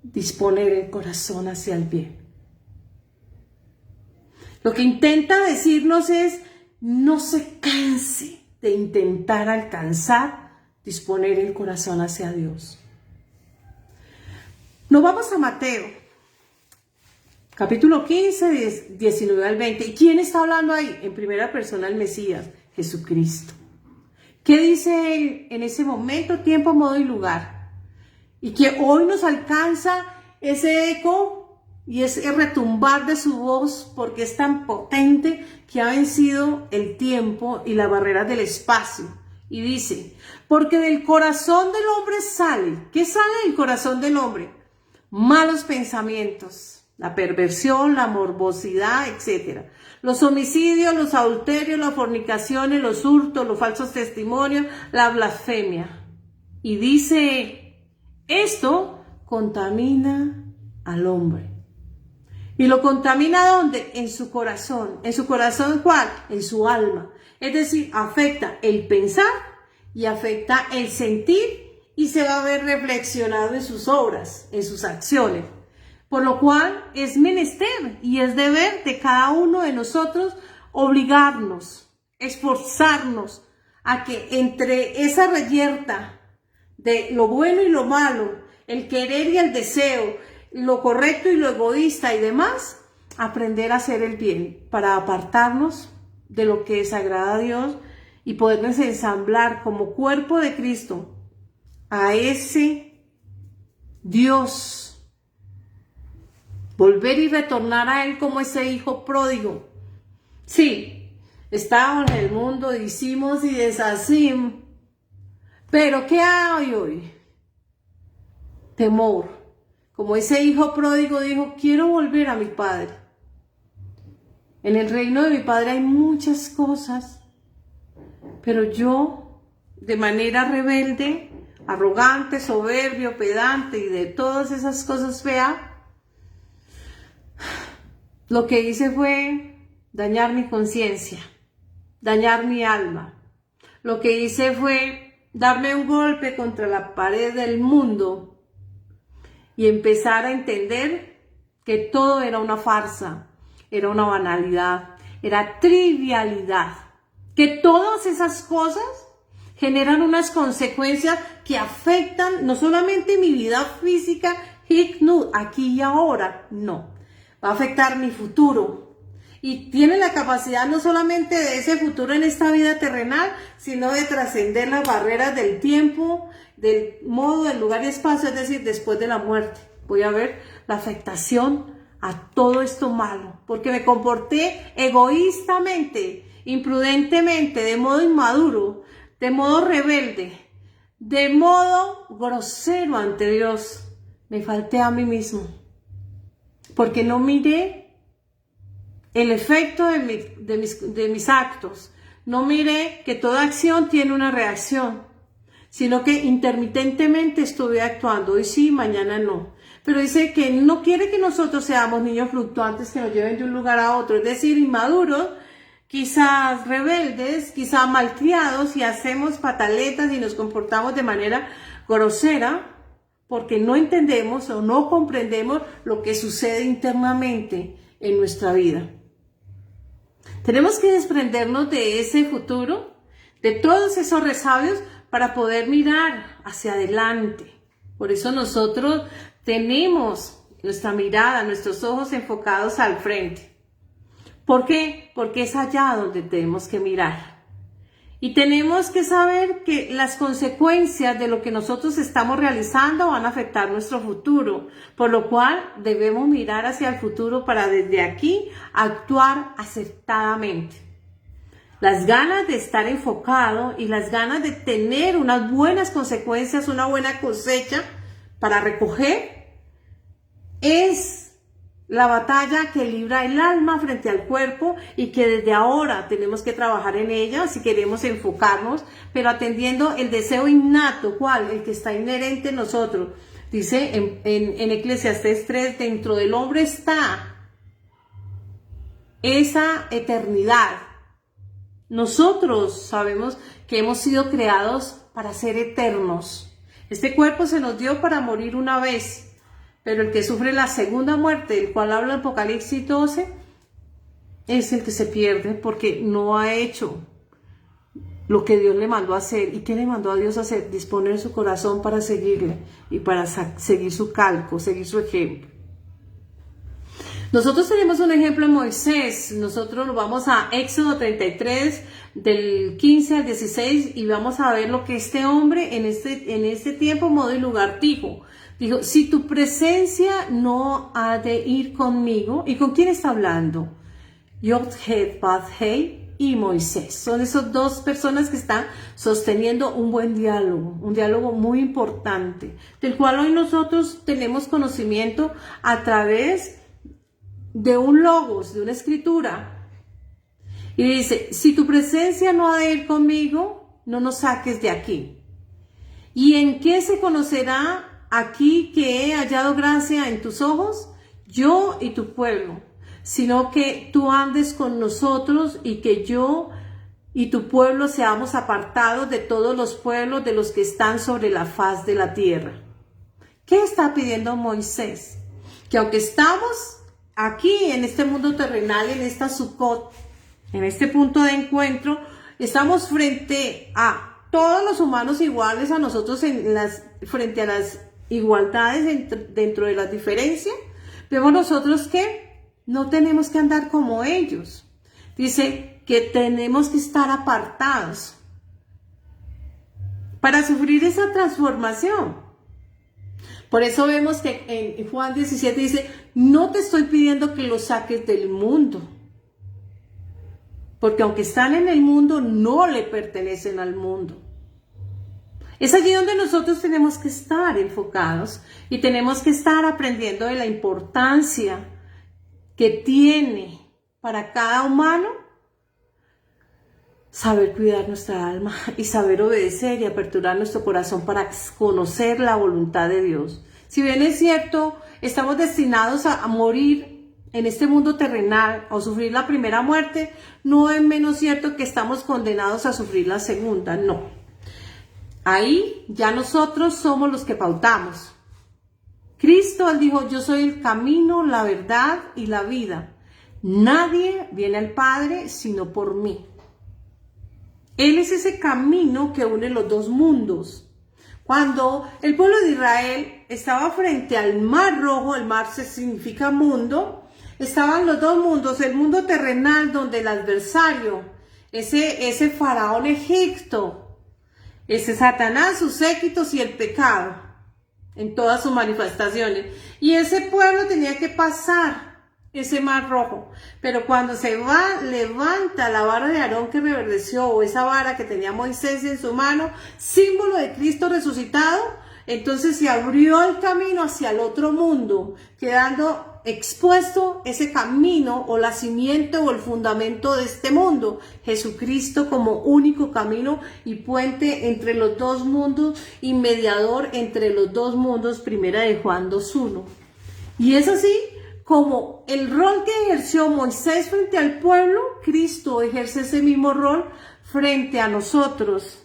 disponer el corazón hacia el bien. Lo que intenta decirnos es: no se canse de intentar alcanzar, disponer el corazón hacia Dios. Nos vamos a Mateo, capítulo 15, 19 al 20. ¿Y quién está hablando ahí? En primera persona el Mesías, Jesucristo. ¿Qué dice él en ese momento, tiempo, modo y lugar? Y que hoy nos alcanza ese eco y ese retumbar de su voz, porque es tan potente que ha vencido el tiempo y las barreras del espacio. Y dice: porque del corazón del hombre sale. ¿Qué sale del corazón del hombre? Malos pensamientos, la perversión, la morbosidad, etc. Los homicidios, los adulterios, las fornicaciones, los hurtos, los falsos testimonios, la blasfemia. Y dice: esto contamina al hombre. ¿Y lo contamina dónde? En su corazón. ¿En su corazón cuál? En su alma. Es decir, afecta el pensar y afecta el sentir y se va a ver reflexionado en sus obras, en sus acciones. Por lo cual es menester y es deber de cada uno de nosotros obligarnos, esforzarnos a que entre esa reyerta de lo bueno y lo malo, el querer y el deseo, lo correcto y lo egoísta y demás, aprender a hacer el bien para apartarnos de lo que desagrada a Dios y podernos ensamblar como cuerpo de Cristo a ese Dios. Volver y retornar a Él como ese hijo pródigo. Sí, estábamos en el mundo, hicimos y deshacimos. Pero ¿qué hay hoy? Temor. Como ese hijo pródigo dijo: quiero volver a mi padre. En el reino de mi padre hay muchas cosas, pero yo, de manera rebelde, arrogante, soberbio, pedante y de todas esas cosas feas, lo que hice fue dañar mi conciencia, dañar mi alma. Lo que hice fue darme un golpe contra la pared del mundo y empezar a entender que todo era una farsa, era una banalidad, era trivialidad. Que todas esas cosas generan unas consecuencias que afectan no solamente mi vida física, aquí y ahora, no, va a afectar mi futuro. Y tiene la capacidad no solamente de ese futuro en esta vida terrenal, sino de trascender las barreras del tiempo, del modo, del lugar y espacio, es decir, después de la muerte. Voy a ver la afectación a todo esto malo, porque me comporté egoístamente, imprudentemente, de modo inmaduro, de modo rebelde, de modo grosero ante Dios. Me falté a mí mismo, porque no miré el efecto de mis actos. No miré que toda acción tiene una reacción, sino que intermitentemente estuve actuando. Hoy sí, mañana no. Pero dice que no quiere que nosotros seamos niños fluctuantes que nos lleven de un lugar a otro, es decir, inmaduros, quizás rebeldes, quizás malcriados, y hacemos pataletas y nos comportamos de manera grosera porque no entendemos o no comprendemos lo que sucede internamente en nuestra vida. Tenemos que desprendernos de ese futuro, de todos esos resabios, para poder mirar hacia adelante. Por eso nosotros tenemos nuestra mirada, nuestros ojos enfocados al frente. ¿Por qué? Porque es allá donde tenemos que mirar. Y tenemos que saber que las consecuencias de lo que nosotros estamos realizando van a afectar nuestro futuro, por lo cual debemos mirar hacia el futuro para desde aquí actuar acertadamente. Las ganas de estar enfocado y las ganas de tener unas buenas consecuencias, una buena cosecha para recoger, es la batalla que libra el alma frente al cuerpo y que desde ahora tenemos que trabajar en ella si queremos enfocarnos, pero atendiendo el deseo innato, ¿cuál? El que está inherente en nosotros. Dice en Eclesiastés 3, dentro del hombre está esa eternidad. Nosotros sabemos que hemos sido creados para ser eternos. Este cuerpo se nos dio para morir una vez. Pero el que sufre la segunda muerte, del cual habla Apocalipsis 12, es el que se pierde porque no ha hecho lo que Dios le mandó a hacer. ¿Y qué le mandó a Dios a hacer? Disponer su corazón para seguirle y para seguir su calco, seguir su ejemplo. Nosotros tenemos un ejemplo en Moisés. Nosotros vamos a Éxodo 33, del 15 al 16, y vamos a ver lo que este hombre en este tiempo, modo y lugar dijo. Dijo, si tu presencia no ha de ir conmigo. ¿Y con quién está hablando? Yod-Heh, Vav-Heh y Moisés. Son esas dos personas que están sosteniendo un buen diálogo, un diálogo muy importante, del cual hoy nosotros tenemos conocimiento a través de un logos, de una escritura. Y dice, si tu presencia no ha de ir conmigo, no nos saques de aquí. ¿Y en qué se conocerá aquí que he hallado gracia en tus ojos? Yo y tu pueblo, sino que tú andes con nosotros y que yo y tu pueblo seamos apartados de todos los pueblos de los que están sobre la faz de la tierra. ¿Qué está pidiendo Moisés? Que aunque estamos aquí en este mundo terrenal, en esta Sukkot, en este punto de encuentro, estamos frente a todos los humanos iguales a nosotros frente a las igualdades dentro de las diferencias. Vemos nosotros que no tenemos que andar como ellos. Dice que tenemos que estar apartados para sufrir esa transformación. Por eso vemos que en Juan 17 dice, no te estoy pidiendo que los saques del mundo, porque aunque están en el mundo, no le pertenecen al mundo. Es allí donde nosotros tenemos que estar enfocados y tenemos que estar aprendiendo de la importancia que tiene para cada humano saber cuidar nuestra alma y saber obedecer y aperturar nuestro corazón para conocer la voluntad de Dios. Si bien es cierto, estamos destinados a morir en este mundo terrenal o sufrir la primera muerte, no es menos cierto que estamos condenados a sufrir la segunda, no. Ahí ya nosotros somos los que pautamos. Cristo, él dijo, yo soy el camino, la verdad y la vida. Nadie viene al Padre sino por mí. Él es ese camino que une los dos mundos. Cuando el pueblo de Israel estaba frente al Mar Rojo, el mar significa mundo, estaban los dos mundos, el mundo terrenal donde el adversario, ese faraón Egipto, ese Satanás, sus séquitos y el pecado en todas sus manifestaciones. Y ese pueblo tenía que pasar ese mar rojo. Pero cuando levanta la vara de Aarón que reverdeció, o esa vara que tenía Moisés en su mano, símbolo de Cristo resucitado, entonces se abrió el camino hacia el otro mundo, quedando expuesto ese camino o la simiente o el fundamento de este mundo, Jesucristo como único camino y puente entre los dos mundos y mediador entre los dos mundos, primera de Juan 2:1. Y es así como el rol que ejerció Moisés frente al pueblo, Cristo ejerce ese mismo rol frente a nosotros,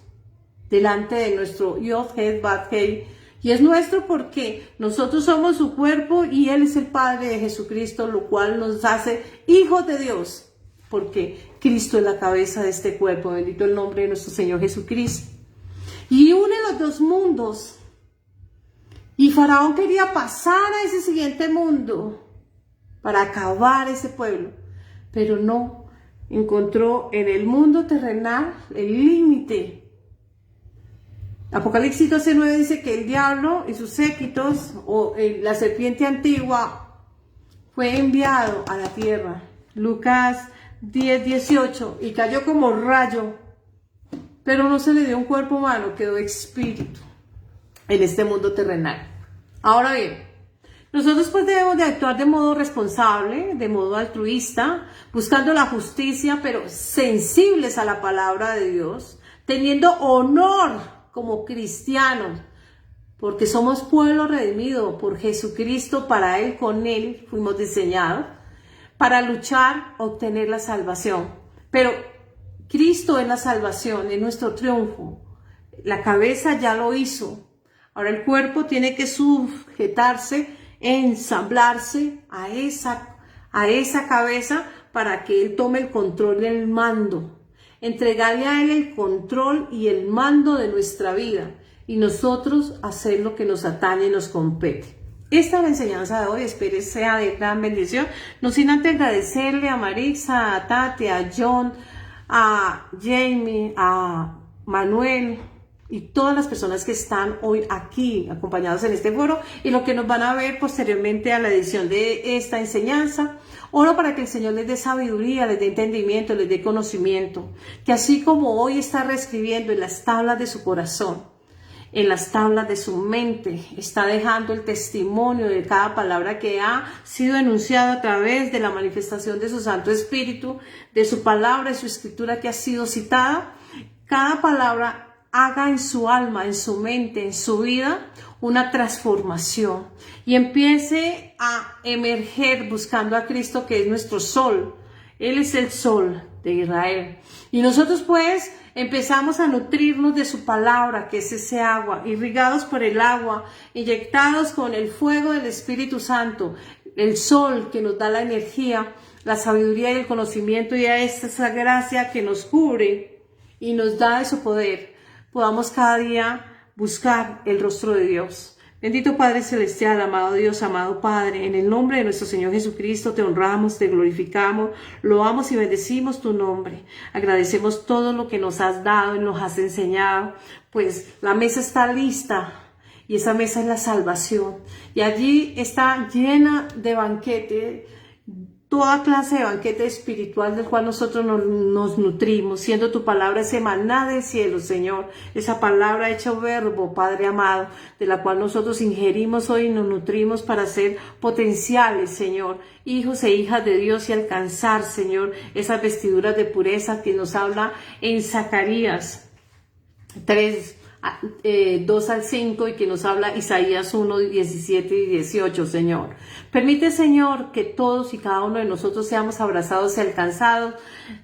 delante de nuestro Yod, Het, Bat, Hei. Y es nuestro porque nosotros somos su cuerpo y Él es el Padre de Jesucristo, lo cual nos hace hijos de Dios, porque Cristo es la cabeza de este cuerpo. Bendito el nombre de nuestro Señor Jesucristo. Y une los dos mundos. Y Faraón quería pasar a ese siguiente mundo para acabar ese pueblo, pero no, encontró en el mundo terrenal el límite. Apocalipsis 12:9 dice que el diablo y sus séquitos, o la serpiente antigua, fue enviado a la tierra. Lucas 10:18, y cayó como rayo, pero no se le dio un cuerpo humano, quedó espíritu en este mundo terrenal. Ahora bien, nosotros pues debemos de actuar de modo responsable, de modo altruista, buscando la justicia, pero sensibles a la palabra de Dios, teniendo honor como cristianos, porque somos pueblo redimido por Jesucristo, para Él, con Él fuimos diseñados, para luchar, obtener la salvación. Pero Cristo es la salvación, es nuestro triunfo. La cabeza ya lo hizo. Ahora el cuerpo tiene que sujetarse, ensamblarse a esa cabeza para que Él tome el control del mando. Entregarle a Él el control y el mando de nuestra vida y nosotros hacer lo que nos atañe y nos compete. Esta es la enseñanza de hoy, espero sea de gran bendición. No sin antes agradecerle a Marisa, a Tati, a John, a Jamie, a Manuel y todas las personas que están hoy aquí acompañados en este foro y los que nos van a ver posteriormente a la edición de esta enseñanza. Oro para que el Señor les dé sabiduría, les dé entendimiento, les dé conocimiento, que así como hoy está reescribiendo en las tablas de su corazón, en las tablas de su mente, está dejando el testimonio de cada palabra que ha sido enunciada a través de la manifestación de su Santo Espíritu, de su palabra y su escritura que ha sido citada. Cada palabra haga en su alma, en su mente, en su vida, una transformación y empiece a emerger buscando a Cristo, que es nuestro sol. Él es el sol de Israel. Y nosotros pues empezamos a nutrirnos de su palabra, que es ese agua, irrigados por el agua, inyectados con el fuego del Espíritu Santo, el sol que nos da la energía, la sabiduría y el conocimiento, y a esa gracia que nos cubre y nos da de su poder, podamos cada día buscar el rostro de Dios. Bendito Padre Celestial, amado Dios, amado Padre, en el nombre de nuestro Señor Jesucristo te honramos, te glorificamos, loamos y bendecimos tu nombre. Agradecemos todo lo que nos has dado y nos has enseñado, pues la mesa está lista y esa mesa es la salvación. Y allí está llena de banquete, toda clase de banquete espiritual del cual nosotros nos nutrimos, siendo tu palabra ese maná del cielo, Señor, esa palabra hecha verbo, Padre amado, de la cual nosotros ingerimos hoy y nos nutrimos para ser potenciales, Señor, hijos e hijas de Dios y alcanzar, Señor, esas vestiduras de pureza que nos habla en Zacarías 3, 2 al 5 y que nos habla Isaías 1, 17 y 18, Señor. Permite, Señor, que todos y cada uno de nosotros seamos abrazados y alcanzados,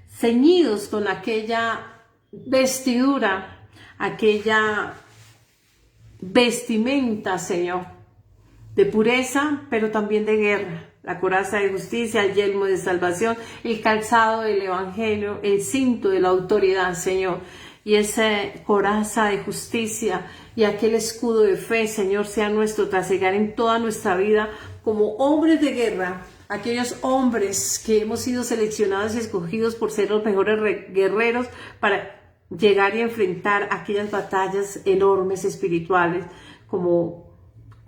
ceñidos con aquella vestidura, aquella vestimenta, Señor, de pureza, pero también de guerra, la coraza de justicia, el yelmo de salvación, el calzado del evangelio, el cinto de la autoridad, Señor. Y esa coraza de justicia y aquel escudo de fe, Señor, sea nuestro trasegar en toda nuestra vida como hombres de guerra, aquellos hombres que hemos sido seleccionados y escogidos por ser los mejores guerreros para llegar y enfrentar aquellas batallas enormes espirituales, como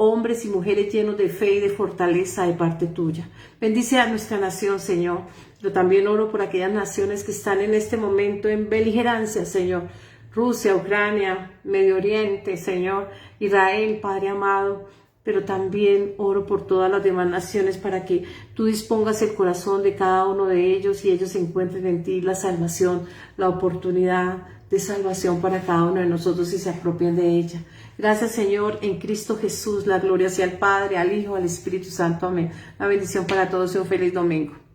hombres y mujeres llenos de fe y de fortaleza de parte tuya. Bendice a nuestra nación, Señor. Yo también oro por aquellas naciones que están en este momento en beligerancia, Señor. Rusia, Ucrania, Medio Oriente, Señor, Israel, Padre amado. Pero también oro por todas las demás naciones para que tú dispongas el corazón de cada uno de ellos y ellos encuentren en ti la salvación, la oportunidad de salvación para cada uno de nosotros y se apropien de ella. Gracias, Señor, en Cristo Jesús. La gloria sea al Padre, al Hijo, al Espíritu Santo. Amén. La bendición para todos y un feliz domingo.